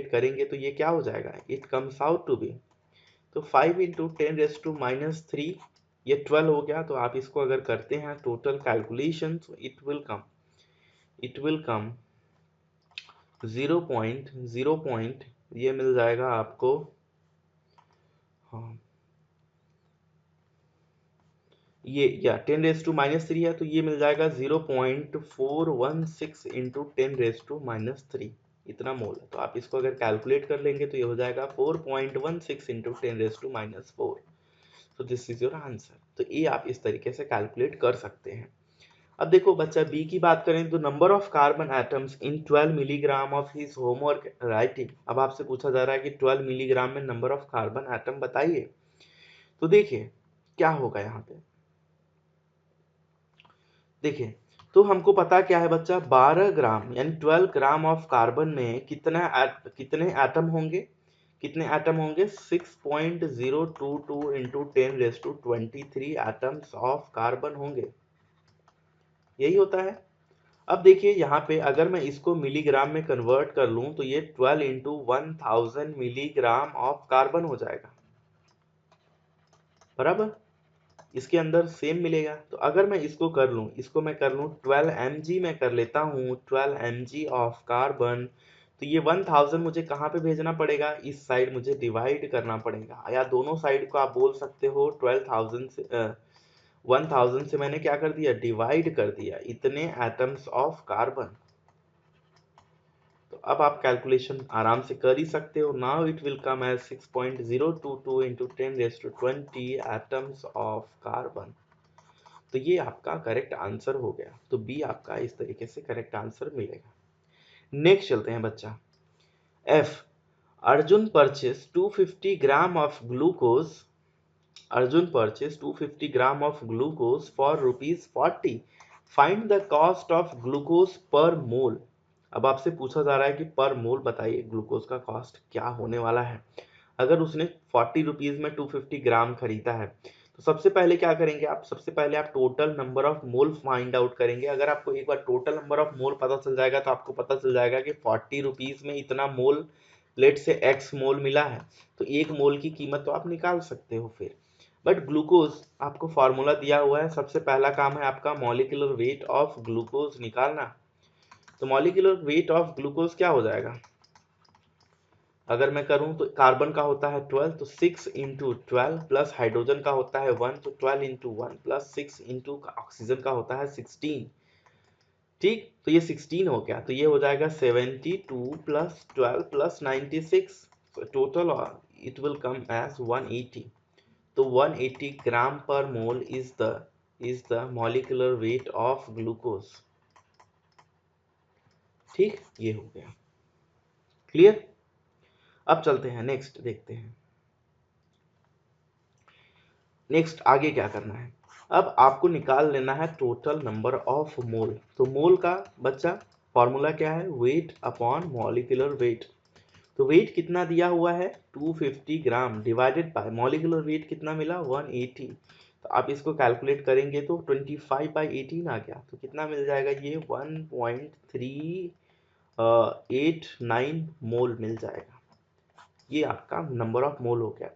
करेंगे, तो ये क्या हो जाएगा, it comes out to be, तो 5 इंटू 10⁻³ ये 12 हो गया। तो आप इसको अगर करते हैं टोटल कैलकुलेशन, तो इट विल कम 0. ये मिल जाएगा आपको, हाँ ये या 10⁻³ है, तो ये मिल जाएगा 0.416 इंटू 10⁻³ इतना मोल है। तो आप इसको अगर कैलकुलेट कर लेंगे तो ये हो जाएगा 4.16 इंटू 10⁻⁴। तो दिस इज योर आंसर। तो ये आप इस तरीके से कैलकुलेट कर सकते हैं। अब देखो बच्चा बी की बात करें तो number of carbon atoms in 12 milligram of his homework writing. अब आपसे पूछा जा रहा है कि 12 मिलीग्राम में नंबर ऑफ कार्बन एटम बताइए। तो देखिए क्या होगा यहाँ पे, देखिए तो हमको पता क्या है बच्चा, 12 ग्राम यानी 12 ग्राम ऑफ कार्बन में कितने एटम होंगे, 6.022 इंटू 10⁻23 एटम्स ऑफ कार्बन होंगे, यही होता है। अब देखिए यहाँ पे अगर मैं इसको मिलीग्राम में कन्वर्ट कर लूं तो ये 12 इंटू 1000 मिलीग्राम ऑफ कार्बन हो जाएगा, बराबर। इसके अंदर सेम मिलेगा। तो अगर मैं इसको कर लूं, 12 mg में कर लेता हूं, 12 mg ऑफ कार्बन, तो ये 1000 मुझे कहाँ पे भेजना पड़ेगा, इस साइड मुझे डिवाइड करना पड़ेगा, या दोनों साइड को आप बोल सकते हो 12,000 से 1000 से मैंने क्या कर दिया, डिवाइड कर दिया इतने एटम्स ऑफ कार्बन। तो अब आप कैलकुलेशन आराम से कर ही सकते हो। Now it will come as 6.022 into 10⁻20 atoms of carbon. तो ये आपका करेक्ट आंसर हो गया। तो बी आपका इस तरीके से करेक्ट आंसर मिलेगा। नेक्स्ट चलते हैं बच्चा, F Arjun purchase 250 gram of glucose, for ₹40। Find the cost of glucose पर मोल। अब आपसे पूछा जा रहा है कि पर मोल बताइए ग्लूकोज का कॉस्ट क्या होने वाला है। अगर उसने 40 रुपीज में 250 ग्राम खरीदा है, तो सबसे पहले क्या करेंगे आप, सबसे पहले आप total number of mole find out करेंगे। अगर आपको एक बार टोटल नंबर ऑफ मोल पता चल जाएगा तो आपको पता चल जाएगा कि 40 रुपीज में इतना मोल, लेट से एक्स मोल मिला है, तो एक मोल की कीमत तो आप निकाल सकते हो फिर। बट ग्लूकोज आपको फॉर्मूला दिया हुआ है, सबसे पहला काम है आपका मॉलिक्यूलर वेट ऑफ ग्लूकोज निकालना। तो मॉलिक्यूलर वेट ऑफ ग्लूकोज क्या हो जाएगा, अगर मैं करूं तो कार्बन का होता है 12, तो 6 इंटू 12 प्लस हाइड्रोजन का होता है 1, तो 12 इंटू 1 प्लस 6 इंटू ऑक्सीजन का होता है 16। ठीक, तो ये 16 हो गया, तो ये हो जाएगा 72 plus 12 plus 96, total it will come as 180। तो 180 gram per mole is the molecular weight of glucose. ठीक, ये हो गया क्लियर। अब चलते हैं नेक्स्ट, देखते हैं नेक्स्ट आगे क्या करना है। अब आपको निकाल लेना है टोटल नंबर ऑफ मोल। तो मोल का बच्चा फॉर्मूला क्या है, वेट अपॉन मॉलिक्यूलर वेट। तो वेट कितना दिया हुआ है 250 gram divided by molecular wait कितना मिला 180। तो आप इसको कैलकुलेट करेंगे तो 25/18 आ गया, तो कितना मिल जाएगा, ये 1.389 मोल मिल जाएगा। ये आपका नंबर ऑफ मोल हो गया।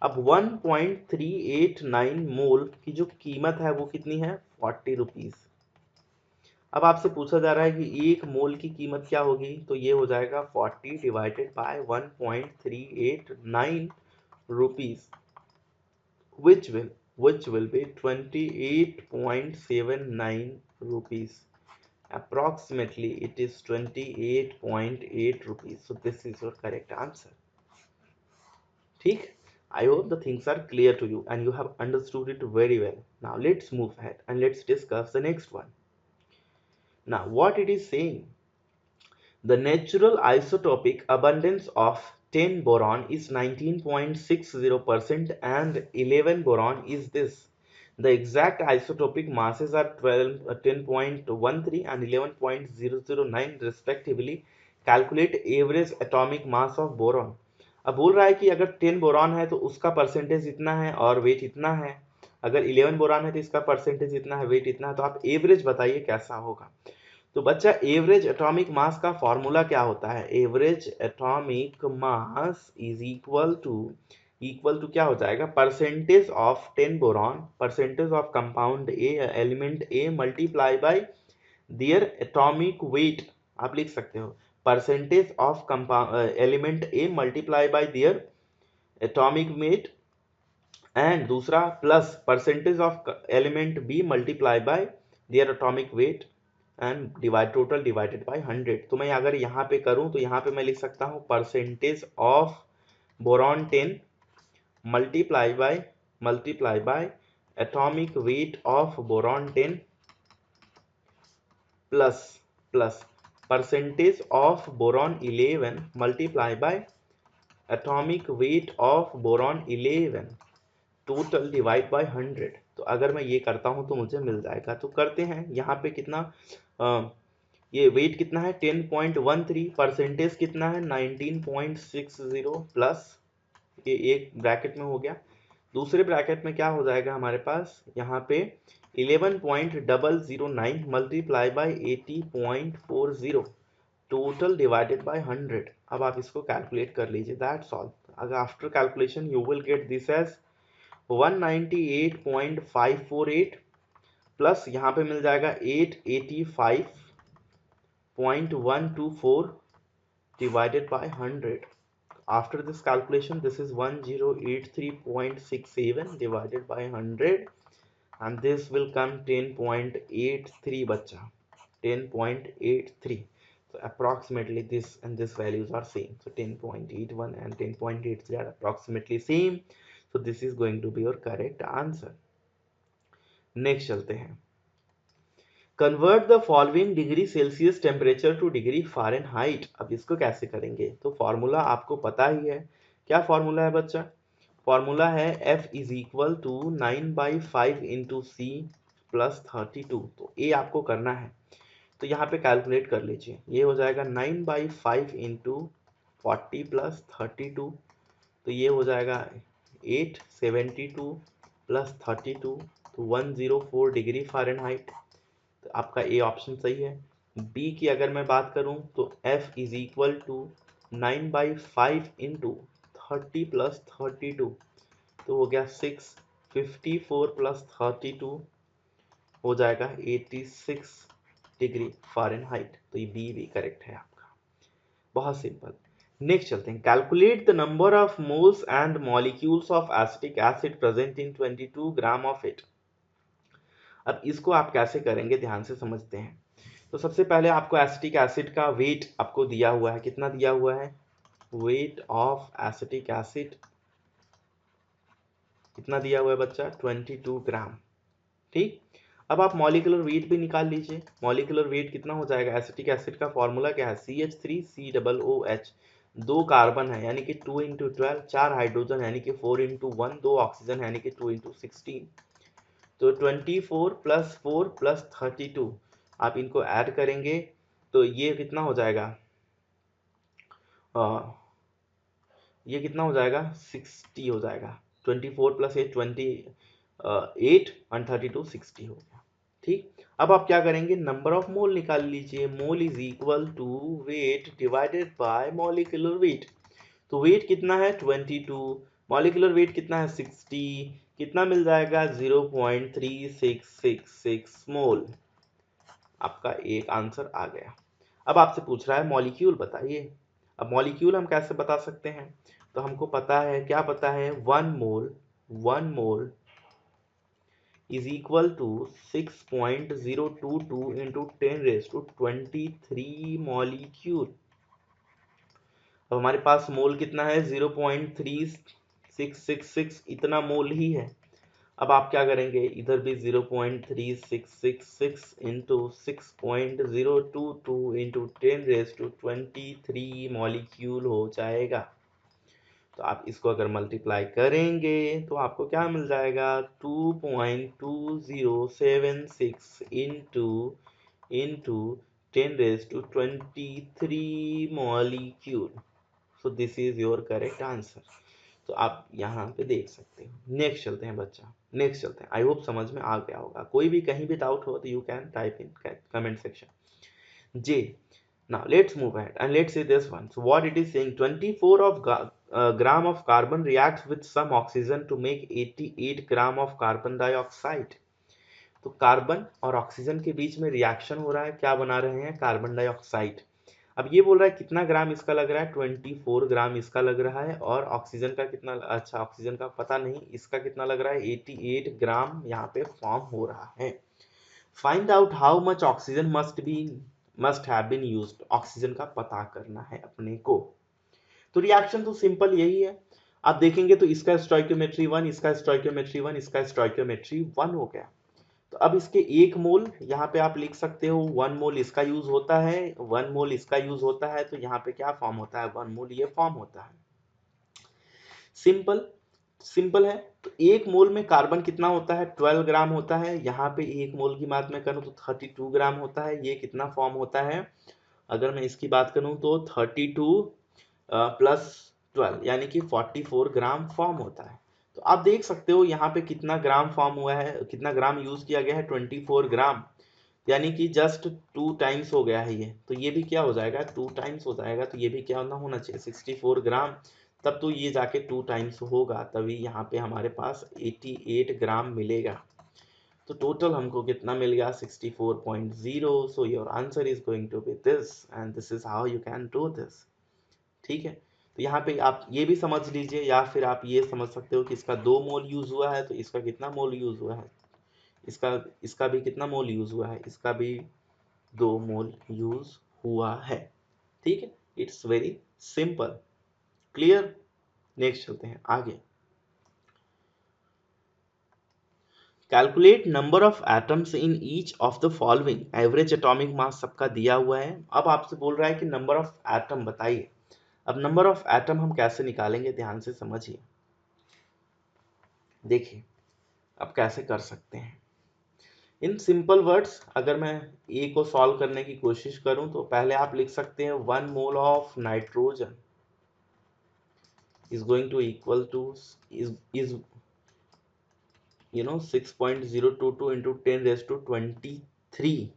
अब 1.389 मोल की जो कीमत है वो कितनी है 40 रुपीज। अब आपसे पूछा जा रहा है कि एक मोल की कीमत क्या होगी, तो ये हो जाएगा 40 divided by 1.389 rupees, which will be 28.79 rupees। approximately it is 28.8 rupees. So this is your correct answer. ठीक, I hope the things are clear to you and you have understood it very well. Now let's move ahead and let's discuss the next one. Now what it is saying, the natural isotopic abundance of 10 boron is 19.60% and 11 boron is this. The exact isotopic masses are 10.13 and 11.009 respectively. Calculate average atomic mass of boron. अब बोल रहा है कि अगर 10 boron है तो उसका percentage इतना है और वेट इतना है, अगर 11 बोरॉन है तो इसका परसेंटेज इतना है, वेट इतना है, तो आप एवरेज बताइए कैसा होगा। तो बच्चा एवरेज एटॉमिक मास का फॉर्मूला क्या होता है, average atomic mass is equal to क्या हो जाएगा, percentage of 10 boron, percentage of compound A element A multiply by their atomic weight. आप लिख सकते हो percentage of element A multiply by their atomic weight, and दूसरा plus percentage of element B multiply by their atomic weight and divide total divided by 100। तो मैं अगर यहाँ पे करूँ तो यहाँ पे मैं लिख सकता हूँ percentage of boron 10 multiply by atomic weight of boron 10 plus percentage of boron 11 multiply by atomic weight of boron 11 total divide by 100। तो अगर मैं ये करता हूँ तो मुझे मिल जाएगा। तो करते हैं, यहाँ पे कितना ये वेट कितना है 10.13, परसेंटेज कितना है 19.60 प्लस ये एक ब्रैकेट में हो गया, दूसरे ब्रैकेट में क्या हो जाएगा हमारे पास यहाँ पे 11.009 multiply by 80.40 total divided by 100। अब आप इसको कैलकुलेट कर लीजिए, दैट्स ऑल। अगर after calculation you will get this as 198.548 plus यहाँ पे मिल जाएगा 885.124 divided by 100. After this calculation, this is 1083.67 divided by 100, and this will come 10.83 bacha, 10.83. So approximately this and this values are same. So 10.81 and 10.83 are approximately same. So this is going to be your correct answer. Next चलते हैं, convert the following degree Celsius temperature two degree Fahrenheit. अब इसको कैसे करेंगे, तो formula आपको पता ही है, क्या फॉर्मूला है बच्चा, फॉर्मूला है F is equal to 9/5 into C plus 32। तो ए आपको करना है, तो यहाँ पे कैलकुलेट कर लीजिए, ये हो जाएगा 9/5 इंटू 40 प्लस 32, तो ये हो जाएगा 872 प्लस 32, तो 104 डिग्री फ़ारेनहाइट। तो आपका ए ऑप्शन सही है। बी की अगर मैं बात करूं तो F is equal to 9/5 into 30 plus 32, तो हो गया 654 प्लस 32 हो जाएगा 86 डिग्री फ़ारेनहाइट। तो ये बी भी करेक्ट है आपका, बहुत सिंपल। नेक्स्ट चलते हैं, calculate the number of moles and molecules of acetic acid present in 22 gram of it. अब इसको आप कैसे करेंगे, ध्यान से समझते हैं। तो सबसे पहले आपको एसिटिक एसिड का वेट आपको दिया हुआ है, कितना दिया हुआ है, वेट ऑफ एसिटिक एसिड कितना दिया हुआ है बच्चा, 22 ग्राम। ठीक, अब आप मॉलिक्यूलर वेट भी निकाल लीजिए। मॉलिक्यूलर वेट कितना हो जाएगा, एसिटिक एसिड का फॉर्मूला क्या है, CH3COOH, 2 कार्बन है यानी कि 2 इंटू 12, 4 हाइड्रोजन यानी कि 4 इंटू 1, 2 ऑक्सीजन यानी कि 2 इंटू 16। तो 24 प्लस 4 प्लस 32 आप इनको ऐड करेंगे तो ये कितना हो जाएगा, ये कितना हो जाएगा 60 हो जाएगा। 24 प्लस 8 28 एंड 32 60 हो गया। ठीक, अब आप क्या करेंगे, नंबर ऑफ मोल निकाल लीजिए। Mole is equal to weight divided by molecular weight. तो वेट कितना है 22, मॉलिक्यूलर वेट कितना है 60, कितना मिल जाएगा 0.3666 मोल। आपका एक आंसर आ गया। अब आपसे पूछ रहा है मॉलिक्यूल बताइए। अब मॉलिक्यूल हम कैसे बता सकते हैं, तो हमको पता है, क्या पता है, 1 mole is equal to 6.022 into 10⁻23 molecule. अब हमारे पास मोल कितना है 0.3666, इतना मोल ही है। अब आप क्या करेंगे, इधर भी 0.3666 इंटू 6.022 इंटू 10⁻23 मॉलिक्यूल हो जाएगा। तो आप इसको अगर मल्टीप्लाई करेंगे तो आपको क्या मिल जाएगा 2.2076 into 10⁻23 molecule. So this is your correct answer. तो आप यहाँ पे देख सकते हो। नेक्स्ट चलते हैं बच्चा, नेक्स्ट चलते हैं। आई होप समझ में आ गया होगा। कोई भी कहीं भी डाउट हो तो you can type in comment section. J now let's move ahead and let's see this one. So what it is saying, 24 of gram of carbon reacts with some oxygen to make 88 gram of carbon dioxide. तो carbon और oxygen के बीच में reaction हो रहा है, क्या बना रहे हैं, कार्बन डाइऑक्साइड। अब ये बोल रहा है कितना ग्राम इसका लग रहा है, 24 ग्राम इसका लग रहा है, और ऑक्सीजन का कितना, अच्छा ऑक्सीजन का पता नहीं, इसका कितना लग रहा है 88 ग्राम यहाँ पे फॉर्म हो रहा है। Find out how much oxygen must have been used. Oxygen का पता करना है अपने को। तो रिएक्शन तो सिंपल यही है। आप देखेंगे तो इसका स्टोइकियोमेट्री 1, इसका स्टोइकियोमेट्री 1, इसका स्टोइकियोमेट्री 1 हो गया। तो अब इसके 1 मोल यहाँ पे आप लिख सकते हो, 1 मोल इसका यूज होता है, 1 मोल इसका यूज होता है, तो यहाँ पे क्या फॉर्म होता है, 1 मोल ये फॉर्म होता है। सिंपल सिंपल है। तो 1 मोल में कार्बन कितना होता है, 12 ग्राम होता है। यहाँ पे 1 मोल की बात मैं करूँ तो 32 ग्राम होता है। ये कितना फॉर्म होता है, अगर मैं इसकी बात करूँ तो 32 प्लस 12 यानी कि 44 ग्राम फॉर्म होता है। तो आप देख सकते हो यहाँ पे कितना ग्राम फॉर्म हुआ है, कितना ग्राम यूज किया गया है, 24 ग्राम, यानी कि जस्ट 2 टाइम्स हो गया है ये। तो ये भी क्या हो जाएगा, 2 टाइम्स हो जाएगा। तो ये भी क्या होना चाहिए 64 ग्राम, तब तो ये जाके 2 टाइम्स होगा, तभी यहाँ पे हमारे पास 88 ग्राम मिलेगा। तो टोटल हमको कितना मिल गया 64.0। So your answer is going to be this and this is how you can do this. ठीक है। तो यहाँ पे आप ये भी समझ लीजिए, या फिर आप ये समझ सकते हो कि इसका 2 मोल यूज हुआ है, तो इसका कितना मोल यूज हुआ है, इसका भी कितना मोल यूज हुआ है, इसका भी 2 मोल यूज हुआ है। ठीक है, it's very simple, clear. Next चलते हैं आगे। Calculate number of atoms in each of the following. Average atomic मास सबका दिया हुआ है। अब आपसे बोल रहा है कि नंबर ऑफ एटम बताइए। अब नंबर ऑफ एटम हम कैसे निकालेंगे, ध्यान से समझिए। देखिए अब कैसे कर सकते हैं इन सिंपल वर्ड्स। अगर मैं ए को सॉल्व करने की कोशिश करूं तो पहले आप लिख सकते हैं 1 mole of nitrogen is going to equal to is 6.022 into 10⁻23।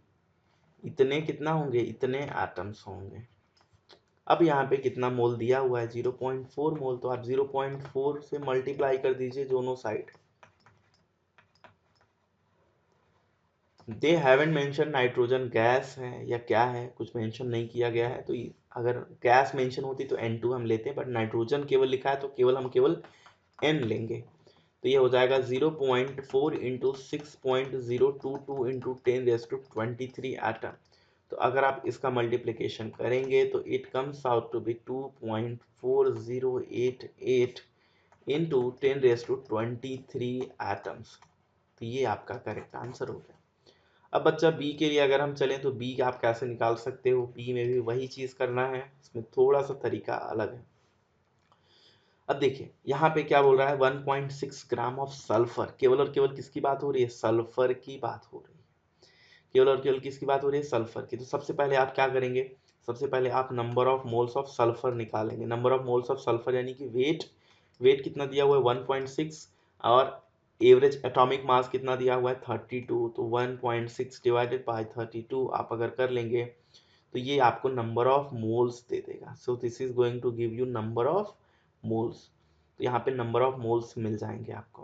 इतने कितना होंगे, इतने एटम्स होंगे। अब यहाँ पे कितना मोल दिया हुआ है 0.4 मोल, तो आप 0.4 से मल्टीप्लाई कर दीजिए दोनों side. They haven't mention nitrogen gas है या क्या है, कुछ मेंशन नहीं किया गया है। तो अगर गैस मेंशन होती तो N2 हम लेते, बट नाइट्रोजन केवल लिखा है तो हम केवल N लेंगे। तो ये हो जाएगा 0.4 इंटू 6.022 इंटू 10⁻23 एटम। तो अगर आप इसका मल्टीप्लिकेशन करेंगे तो it comes out to be 2.4088 into 10⁻23 atoms. तो ये आपका करेक्ट आंसर हो गया। अब बच्चा बी के लिए अगर हम चलें तो बी आप कैसे निकाल सकते हो, बी में भी वही चीज करना है, इसमें थोड़ा सा तरीका अलग है। अब देखिए यहाँ पे क्या बोल रहा है 1.6 ग्राम ऑफ सल्फर। केवल और केवल किसकी बात हो रही है, सल्फर की बात हो रही है। केवल और केवल किसकी बात हो रही है, सल्फर की। तो सबसे पहले आप क्या करेंगे, सबसे पहले आप number of moles of sulphur निकालेंगे। Number of moles of sulphur यानी कि वेट कितना दिया हुआ है 1.6, और एवरेज एटॉमिक मास कितना दिया हुआ है 32। तो 1.6 डिवाइडेड बाय 32 आप अगर कर लेंगे तो ये आपको नंबर ऑफ मोल्स दे देगा। So this is going to give you number of moles. तो यहाँ पे नंबर ऑफ मोल्स मिल जाएंगे आपको,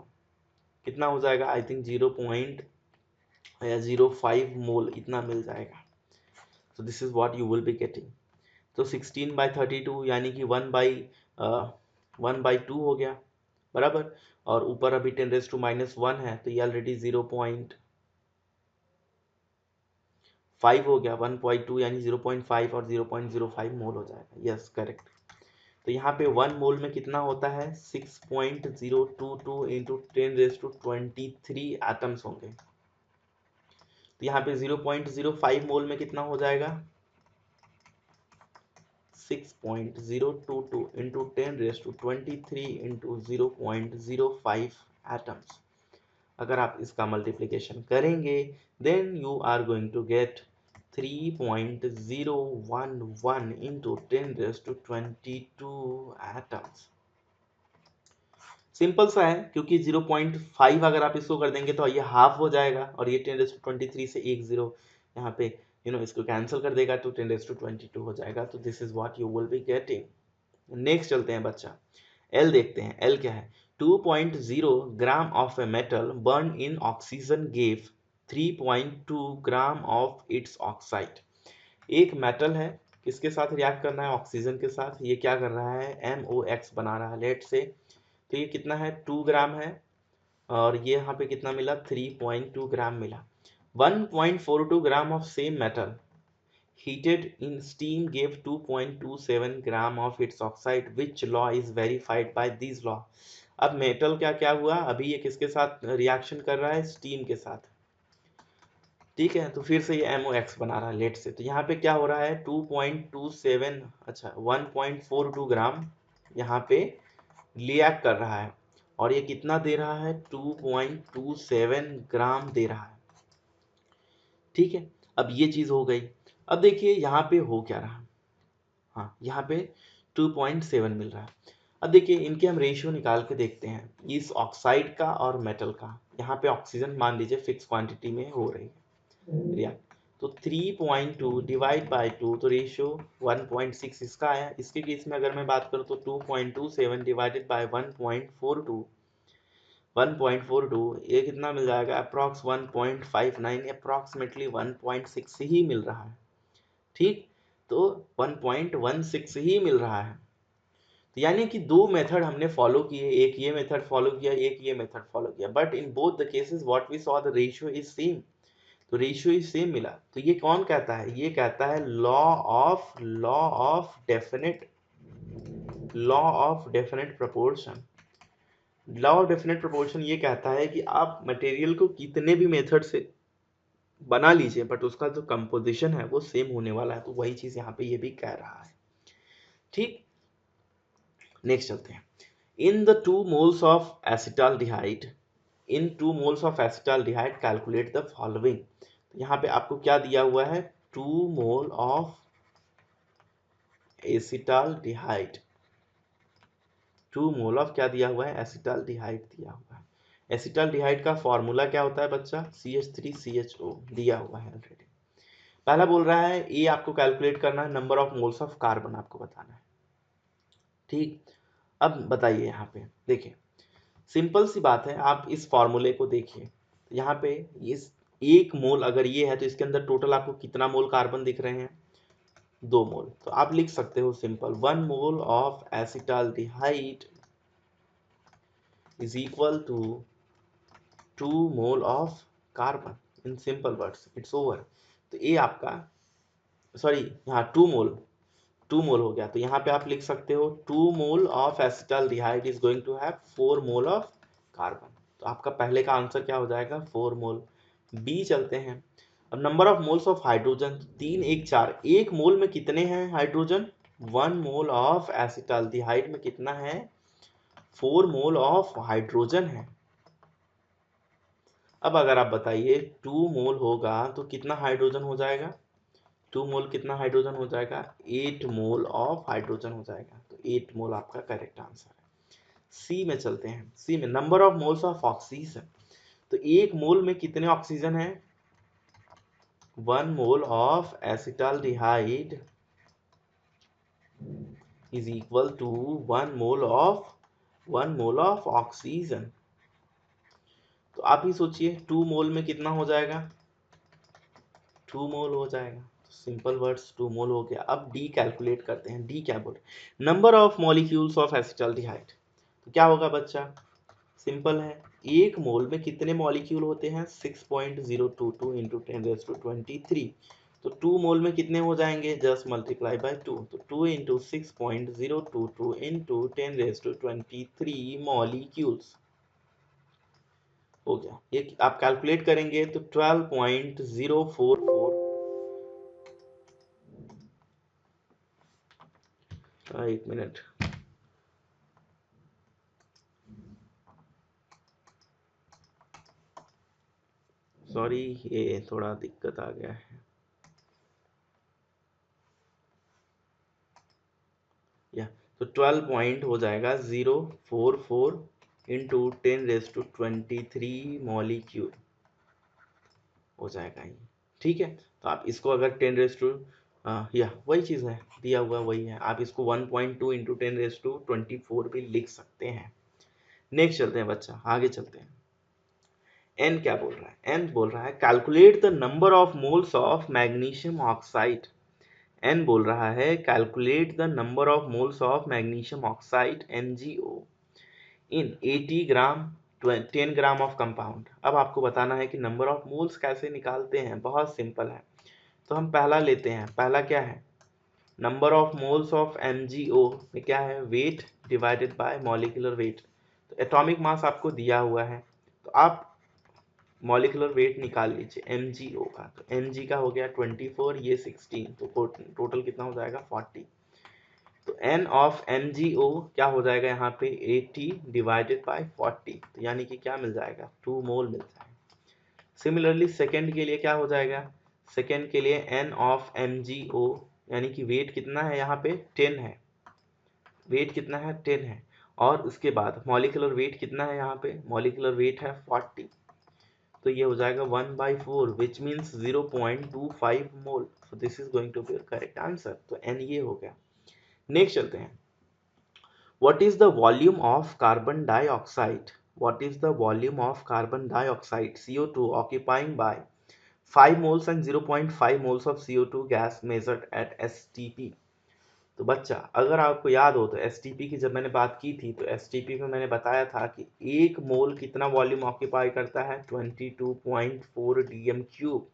कितना हो जाएगा, आई थिंक 0.05 मोल इतना मिल जाएगा। सो this is what you will be getting. तो 16/32 यानी कि 1/2 हो गया, बराबर। और ऊपर अभी 10⁻⁻1 है, तो ये ऑलरेडी 0.5 हो गया, 1.2 यानी 0.5 और 0.05 मोल हो जाएगा। Yes correct. तो यहाँ पे 1 मोल में कितना होता है, 6.022 इंटू 10⁻23 एटम्स होंगे। तो यहाँ पे 0.05 मोल में कितना हो जाएगा, 6.022 इंटू 10⁻23 इंटू 0.05 एटम्स। अगर आप इसका मल्टीप्लिकेशन करेंगे then you are going to get 3.011 into 10⁻22 atoms. Simple सा है, क्योंकि 0.5 अगर आप इसको कर देंगे तो ये हाफ हो जाएगा, और ये 10⁻23 से एक जीरो यहाँ पे इसको कैंसिल कर देगा, तो 10⁻22 हो जाएगा। तो this is what you will be getting. Next चलते हैं बच्चा, एल देखते हैं। एल क्या है, 2.0 gram of a metal burn in oxygen gave 3.2 gram of its oxide. एक मेटल है, किसके साथ रिएक्ट करना है, ऑक्सीजन के साथ। ये क्या कर रहा है, MOX बना रहा है लेट से। तो ये कितना है, 2 ग्राम है, और ये यहाँ पे कितना मिला, 3.2 ग्राम मिला। 1.42 gram of same metal heated in steam gave 2.27 gram of its oxide, which law is verified by these law। अब मेटल क्या क्या हुआ, अभी ये किसके साथ रिएक्शन कर रहा है, स्टीम के साथ। ठीक है, तो फिर से ये MOX बना रहा है लेट से। तो यहाँ पे क्या हो रहा है, 2.27 अच्छा 1.42 ग्राम यहाँ पे रिएक्ट कर रहा है, और ये कितना दे रहा है, 2.27 ग्राम दे रहा है। ठीक है, अब ये चीज हो गई। अब देखिए यहाँ पे हो क्या रहा, हाँ यहाँ पे 2.7 मिल रहा है। अब देखिए इनके हम रेशियो निकाल के देखते हैं, इस ऑक्साइड का और मेटल का। यहाँ पे ऑक्सीजन मान लीजिए फिक्स क्वांटिटी में हो रही है रिएक्ट, तो 3.2 डिवाइड बाई 2, तो रेशियो 1.6 इसका आया। इसके केस में अगर मैं बात करूँ तो 2.27 डिवाइडेड बाई 1.42, ये कितना मिल जाएगा, अप्रॉक्स 1.59, अप्रॉक्सीमेटली 1.6 ही मिल रहा है। ठीक, तो 1.16 ही मिल रहा है। तो यानी कि दो मेथड हमने फॉलो किए, एक ये मेथड फॉलो किया, एक ये मेथड फॉलो किया, but in both the cases what we saw the ratio is same. तो रेशियो इज सेम मिला। तो ये कौन कहता है, ये कहता है law of definite proportion. Law of definite proportion ये कहता है कि आप मटेरियल को कितने भी मेथड से बना लीजिए, बट उसका जो कंपोजिशन है वो सेम होने वाला है। तो वही चीज यहाँ पे ये भी कह रहा है। ठीक, नेक्स्ट चलते हैं। In the 2 moles of acetaldehyde, in 2 moles of acetaldehyde calculate the following. यहाँ पे आपको क्या दिया हुआ है, 2 mole of acetaldehyde, 2 mole of क्या दिया हुआ है, एसिटाल्डिहाइड दिया हुआ है। एसिटाल्डिहाइड का फॉर्मूला क्या होता है बच्चा, CH3CHO दिया हुआ है ऑलरेडी। पहला बोल रहा है ये आपको कैलकुलेट करना है, number of moles of carbon आपको बताना है। ठीक, अब बताइए यहाँ पे देखिए, सिंपल सी बात है, आप इस फॉर्मूले को देखिए। यहाँ पे इस 1 मोल अगर ये है तो इसके अंदर टोटल आपको कितना मोल कार्बन दिख रहे हैं, 2 मोल। तो आप लिख सकते हो simple, 1 mole of acetaldehyde is equal to 2 mole of carbon. In simple words it's over. तो ये आपका, सॉरी यहाँ 2 मोल हो गया। तो यहाँ पे आप लिख सकते हो 2 mole of acetaldehyde is going to have 4 mole of carbon. तो आपका पहले का आंसर क्या हो जाएगा, 4 मोल। बी चलते हैं। अब number of moles of hydrogen, 3 1 4, एक मोल में कितने हैं हाइड्रोजन, 1 मोल ऑफ एसिटाल्डिहाइड में कितना है, 4 मोल ऑफ हाइड्रोजन है। अब अगर आप बताइए 2 मोल होगा तो कितना हाइड्रोजन हो जाएगा, 2 मोल कितना हाइड्रोजन हो जाएगा, 8 मोल ऑफ हाइड्रोजन हो जाएगा। तो 8 मोल आपका करेक्ट आंसर है। सी में चलते हैं। सी में number of moles of oxygen, तो एक मोल में कितने ऑक्सीजन है, 1 mole of acetaldehyde is equal to 1 mole of oxygen. तो आप ही सोचिए 2 मोल में कितना हो जाएगा, 2 मोल हो जाएगा। सिंपल वर्ड्स 2 मोल हो गया। अब डी कैलकुलेट करते हैं। डी क्या बोल रहे, number of molecules of acetaldehyde. तो क्या होगा बच्चा, सिंपल है, एक मोल में कितने मॉलिक्यूल होते हैं? 6.022 इंटू 10⁻23। तो 2 मोल में कितने हो जाएंगे? Just multiply by 2। तो 2 इंटू 6.022 इंटू 10⁻23 मॉलिक्यूल्स हो गया। ये आप कैलकुलेट करेंगे तो 12.044। एक मिनट, सॉरी, ये थोड़ा दिक्कत आ गया है। या तो 12 पॉइंट हो जाएगा 044 इंटू 10⁻23 मॉलिक्यूल हो जाएगा ये। ठीक है, तो आप इसको अगर 10 या वही चीज़ है, दिया हुआ वही है, आप इसको 1.2 इंटू 10⁻24 भी लिख सकते हैं। नेक्स्ट चलते हैं बच्चा, आगे चलते हैं। एन क्या बोल रहा है? एन बोल रहा है calculate the number of moles of magnesium oxide. N बोल रहा है calculate the number of moles of magnesium oxide MgO in 80 gram 10 gram of compound. अब आपको बताना है कि नंबर ऑफ मोल्स कैसे निकालते हैं। बहुत सिंपल है, तो हम पहला लेते हैं। पहला क्या है? Number of moles of MgO में क्या है? Wait divided by molecular weight. तो एटॉमिक मास आपको दिया हुआ है, तो आप मॉलिक्यूलर वेट निकाल लीजिए MgO का। तो Mg का हो गया 24, ये 16, तो टोटल कितना हो जाएगा? 40। तो N ऑफ MgO क्या हो जाएगा यहाँ पे? 80 डिवाइडेड बाय 40, तो यानी कि क्या मिल जाएगा? 2 मोल मिल जाएगा। सिमिलरली सेकेंड के लिए क्या हो जाएगा? सेकेंड के लिए N ऑफ MgO यानी कि वेट कितना है यहाँ पे? 10 है। वेट कितना है? 10 है। और उसके बाद मॉलिक्यूलर वेट कितना है यहाँ पे? मॉलिक्यूलर वेट है 40, तो ये हो जाएगा 1/4 which means 0.25 mole. So this is going to be correct answer. तो N ये हो गया। नेक्स्ट चलते हैं। What is the volume of carbon dioxide? What is the volume of carbon dioxide CO2 occupying by 5 moles and 0.5 moles of CO2 gas measured at STP? तो बच्चा अगर आपको याद हो तो STP की जब मैंने बात की थी तो STP में मैंने बताया था कि एक मोल कितना वॉल्यूम ऑक्यूपाई करता है? 22.4 dm क्यूब।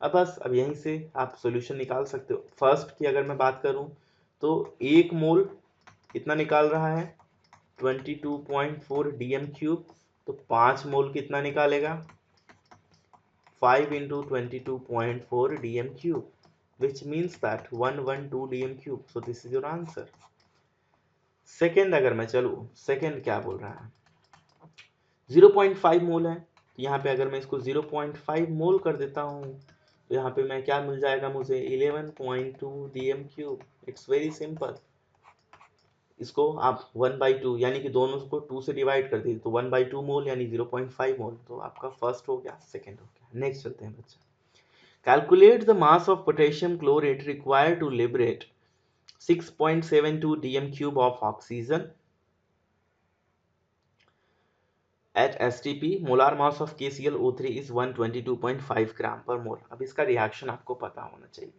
अब यहीं से आप सॉल्यूशन निकाल सकते हो। फर्स्ट की अगर मैं बात करूं तो एक मोल कितना निकाल रहा है? 22.4 dm क्यूब। तो 5 मोल कितना निकालेगा? 5 into 22.4 dm cube, which means that 112 dm cube. So this is your answer. Second अगर मैं चलूँ, सेकेंड क्या बोल रहा है? 0.5 मोल है, तो यहाँ पे अगर मैं इसको 0.5 मोल कर देता हूँ तो यहाँ पे मैं क्या मिल जाएगा मुझे? 11.2 dm cube. It's very simple. इसको आप 1/2 यानी कि दोनों को 2 से डिवाइड कर दीजिए, तो 1/2 मोल यानी 0.5 मोल। तो आपका फर्स्ट हो गया, सेकेंड हो गया। नेक्स्ट चलते हैं बच्चा। Calculate the mass of potassium chlorate required to liberate 6.72 dm cube of oxygen at STP. Molar mass of KClO3 is 122.5 gram per mole. अब इसका रिएक्शन आपको पता होना चाहिए।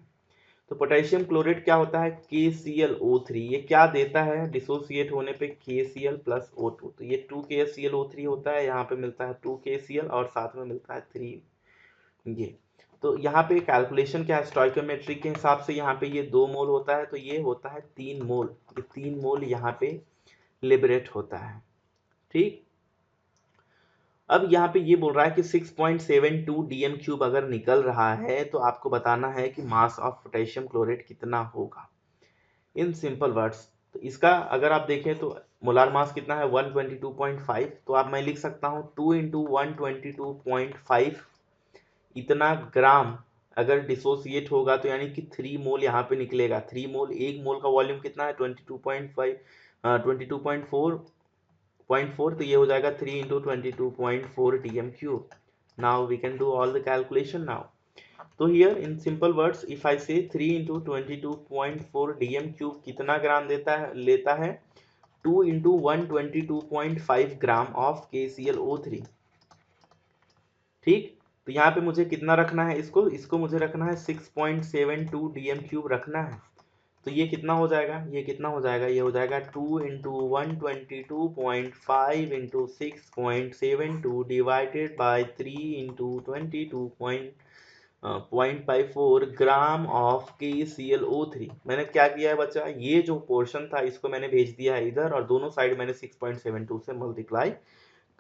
तो पोटेशियम क्लोरेट क्या होता है? KClO3। ये क्या देता है डिसोसिएट होने पे? KCl plus O2। तो ये 2KClO3 होता है, यहाँ पे मिलता है 2KCl और साथ में मिलता है 3 ये। तो यहाँ पे कैलकुलेशन क्या है? स्टोइकोमेट्रिक के हिसाब से यहाँ पे ये 2 मोल होता है, तो ये होता है 3 मोल। ये 3 मोल यहाँ पे लिबरेट होता है। ठीक, अब यहाँ पे ये बोल रहा है कि 6.72 dm क्यूब अगर निकल रहा है तो आपको बताना है कि मास ऑफ पोटेशियम क्लोरेट कितना होगा इन सिंपल वर्ड्स। तो इसका अगर आप देखें तो मोलार मास कितना है? 122.5। तो आप मैं लिख सकता हूँ 2 इंटू 122.5 इतना ग्राम अगर डिसोसिएट होगा तो यानी कि 3 मोल यहाँ पे निकलेगा। 3 मोल, एक मोल का वॉल्यूम कितना है? 22.5 22.4, तो ये हो जाएगा 3 into 22.4 dm cube. Now we can do all the calculation now. तो here in simple words if I say 3 into 22.4 dm cube कितना ग्राम लेता है? 2 इंटू 122.5 ग्राम ऑफ KClO3। ठीक, तो यहाँ पे मुझे कितना रखना है? इसको मुझे रखना है 6.72 dm क्यूब रखना है। तो ये कितना हो जाएगा, ये कितना हो जाएगा, ये हो जाएगा 2 into 122.5 into 6.72 divided by 3 into 22.54 gram of KClO3। मैंने क्या किया है बच्चा, ये जो पोर्शन था इसको मैंने भेज दिया है इधर और दोनों साइड मैंने 6.72 से मल्टीप्लाई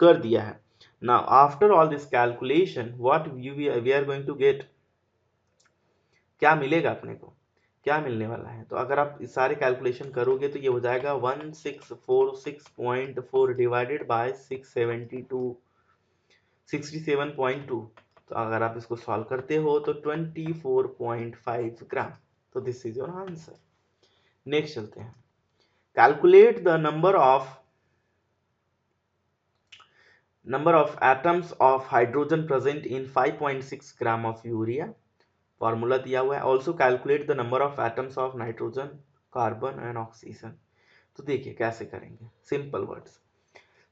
कर दिया है। Now after all this calculation what we are going to get, क्या मिलेगा अपने को, क्या मिलने वाला है। तो अगर आप इस सारे कैलकुलेशन करोगे तो ये हो जाएगा 1646.4 डिवाइडेड बाय 67.2। तो अगर आप इसको सॉल्व करते हो तो 24.5 ग्राम। तो this is your answer. Next चलते हैं, calculate the number of atoms of hydrogen present in 5.6 gram of urea। Formula दिया हुआ है। Also calculate the number of atoms of nitrogen, carbon and oxygen. तो देखिए कैसे करेंगे, सिंपल वर्ड्स।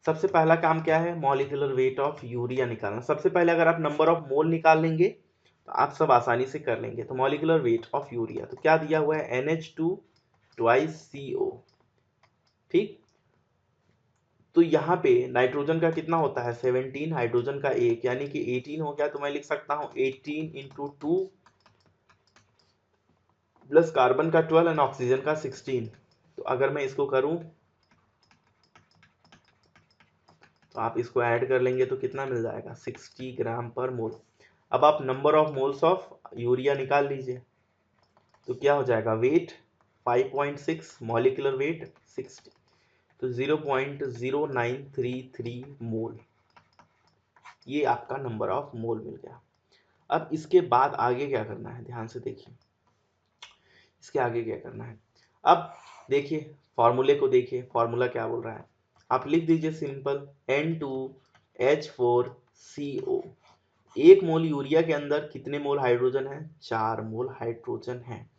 सबसे पहला काम क्या है, मॉलिक्यूलर वेट ऑफ यूरिया निकालना। सबसे पहले अगर आप नंबर ऑफ मोल निकाल लेंगे तो आप सब आसानी से कर लेंगे। तो मॉलिक्यूलर वेट ऑफ यूरिया, तो क्या दिया हुआ है, NH2 ट्वाइस CO, ठीक। तो यहाँ पे नाइट्रोजन का कितना होता है 17, हाइड्रोजन का 1 यानी कि 18 हो गया। तो मैं लिख सकता हूँ 18 इंटू 2 प्लस कार्बन का 12 एंड ऑक्सीजन का 16। तो अगर मैं इसको करूं तो आप इसको ऐड कर लेंगे तो कितना मिल जाएगा 60 ग्राम पर मोल। अब आप number of moles of urea निकाल लीजिए। तो क्या हो जाएगा, वेट 5.6, मॉलिक्यूलर वेट 60, तो 0.0933 मोल, ये आपका नंबर ऑफ मोल मिल गया। अब इसके बाद आगे क्या करना है, ध्यान से देखिए इसके आगे क्या करना है। अब देखिए फॉर्मूले को देखिए, फॉर्मूला क्या बोल रहा है, आप लिख दीजिए सिंपल N2H4CO। एक मोल यूरिया के अंदर कितने मोल हाइड्रोजन है, 4 मोल हाइड्रोजन है,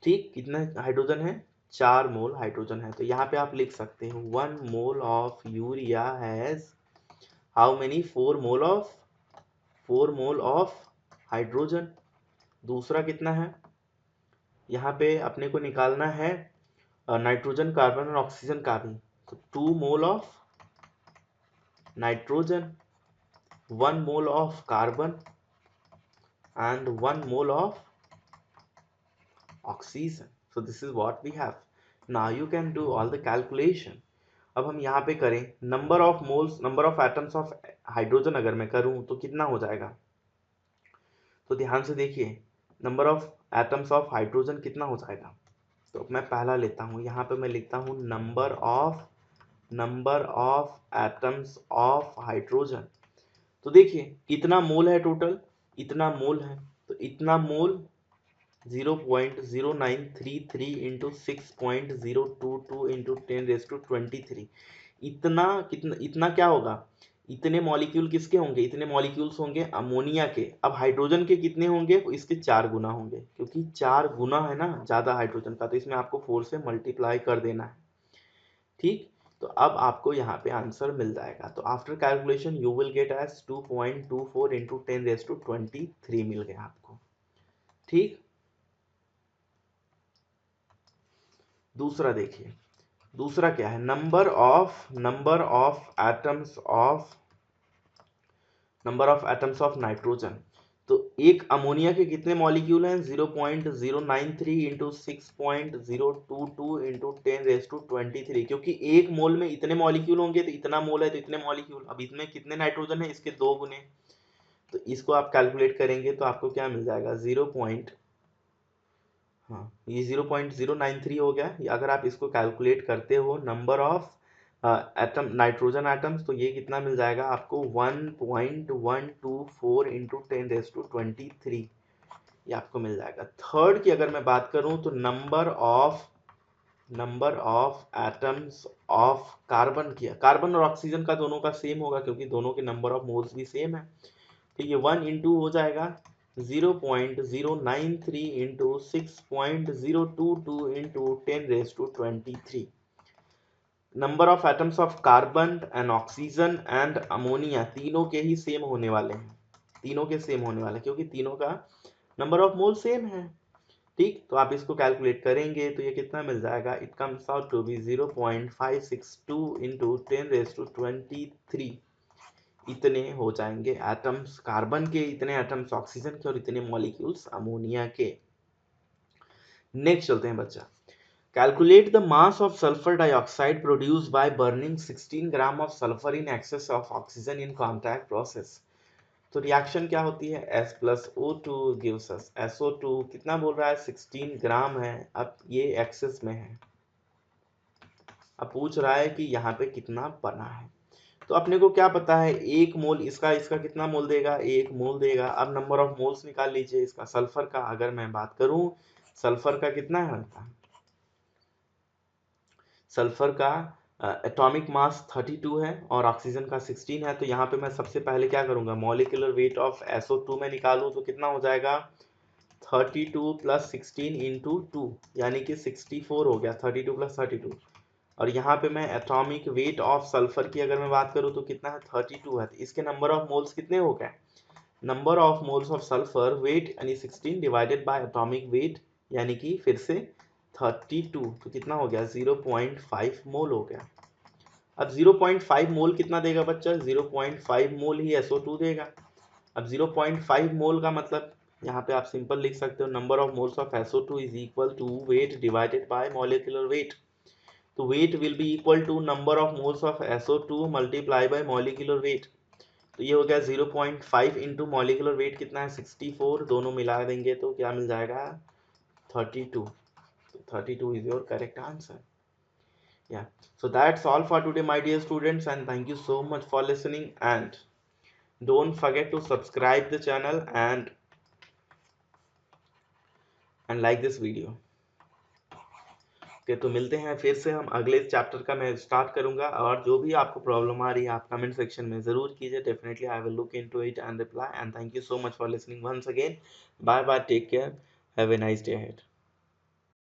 ठीक। कितने हाइड्रोजन है, 4 मोल हाइड्रोजन है। तो यहाँ पे आप लिख सकते हैं 1 mole of urea has how many, 4 mole of hydrogen. दूसरा कितना है, यहाँ पे अपने को निकालना है नाइट्रोजन, कार्बन और ऑक्सीजन का भी। तो 2 mole of nitrogen, 1 mole of carbon and 1 mole of oxygen. So this is what we have. Now you can do all the calculation. अब हम यहाँ पे करें number of moles, number of atoms of hydrogen अगर मैं करूँ तो कितना हो जाएगा। तो ध्यान से देखिए number of atoms of hydrogen कितना हो जाएगा। तो मैं पहला लेता हूँ, यहाँ पे मैं लिखता हूँ number of atoms of hydrogen. तो देखिए कितना मोल है टोटल, इतना मोल है। तो इतना मोल 0.0933 इंटू 6.022 इंटू 10⁻23। इतना क्या होगा, इतने मॉलिक्यूल किसके होंगे, इतने मॉलिक्यूल्स होंगे अमोनिया के। अब हाइड्रोजन के कितने होंगे, इसके 4 गुना होंगे, क्योंकि 4 गुना है ना ज्यादा हाइड्रोजन का, तो इसमें आपको 4 से मल्टीप्लाई कर देना है, ठीक। तो अब आपको यहाँ पे आंसर मिल जाएगा। तो after calculation you will get as 2.24 into 10⁻23 मिल गया आपको, ठीक। दूसरा देखिए, दूसरा क्या है, number of atoms of nitrogen. तो एक अमोनिया के कितने मॉलिक्यूल हैं, 0.093 इंटू 6.022 इंटू 10⁻23। क्योंकि एक मोल में इतने मॉलिक्यूल होंगे तो इतना मोल है तो इतने मॉलिक्यूल। अब इसमें कितने नाइट्रोजन है, इसके 2 गुने। तो इसको आप कैलकुलेट करेंगे तो आपको क्या मिल जाएगा, हाँ ये 0.093 हो गया। अगर आप इसको कैलकुलेट करते हो number of atom, nitrogen atoms, तो ये कितना मिल जाएगा आपको 1.124 इंटू 10⁻23, ये आपको मिल जाएगा। थर्ड की अगर मैं बात करूं तो number of atoms of carbon किया, कार्बन और ऑक्सीजन का दोनों का सेम होगा क्योंकि दोनों के नंबर ऑफ मोल्स भी सेम है। तो ये 1 इंटू हो जाएगा 0.093 into 6.022 into 10⁻23। Number of atoms of carbon and oxygen and ammonia तीनों के ही सेम होने वाले हैं, तीनों के सेम होने वाले हैं क्योंकि तीनों का नंबर ऑफ मोल सेम है। ठीक, तो आप इसको कैलकुलेट करेंगे तो ये कितना मिल जाएगा, it comes out to be 0.562 into 10⁻23 इतने हो जाएंगे एटम्स कार्बन के, इतने एटम्स ऑक्सीजन के और इतने मॉलिक्यूल्स अमोनिया के। नेक्स्ट चलते हैं बच्चा, calculate the mass of sulphur dioxide produced by burning 16 gram of sulphur in excess of oxygen in contact process. तो रिएक्शन क्या होती है, S plus O2 gives us SO2, कितना बोल रहा है 16 ग्राम है, अब ये एक्सेस में है, अब पूछ रहा है कि यहाँ पे कितना बना है। तो अपने को क्या पता है, एक मोल इसका इसका कितना मोल देगा, एक मोल देगा। अब नंबर ऑफ मोल्स निकाल लीजिए इसका, सल्फर का अगर मैं बात करूं, सल्फर का कितना है, सल्फर का एटॉमिक मास 32 है और ऑक्सीजन का 16 है। तो यहाँ पे मैं सबसे पहले क्या करूंगा, मॉलिक्यूलर वेट ऑफ SO2 में निकालूं तो कितना हो जाएगा 32 प्लस 16 इंटू 2 यानी कि 64 हो गया, 32 प्लस 32। और यहाँ पे मैं एटॉमिक वेट ऑफ सल्फर की अगर मैं बात करूँ तो कितना है 32 है, तो इसके नंबर ऑफ मोल्स कितने हो गए, number of moles of sulphur weight यानी 16 डिवाइडेड बाय एटॉमिक वेट यानी कि फिर से 32, तो कितना हो गया 0.5 मोल हो गया। अब 0.5 मोल कितना देगा बच्चा, 0.5 मोल ही SO2 देगा। अब 0.5 मोल का मतलब यहाँ पे आप सिंपल लिख सकते हो, number of moles of SO2 is equal to weight divided by molecular weight. तो weight will be equal to number of moles of SO2 multiply by molecular weight. तो ये हो गया 0.5 इंटू मॉलिक्यूलर वेट कितना है 64, दोनों मिला देंगे तो क्या मिल जाएगा 32। So 32 is your correct answer. Yeah. So that's all for today, my dear students, and thank you so much for listening. And don't forget to subscribe the channel and like this video. Okay, तो मिलते हैं फिर से हम अगले chapter का मैं start करूंगा, और जो भी आपको प्रॉब्लम आ रही है आप कमेंट सेक्शन में जरूर कीजिए, definitely I will look into it and reply. And thank you so much for listening once again, bye bye, take care, have a nice day ahead.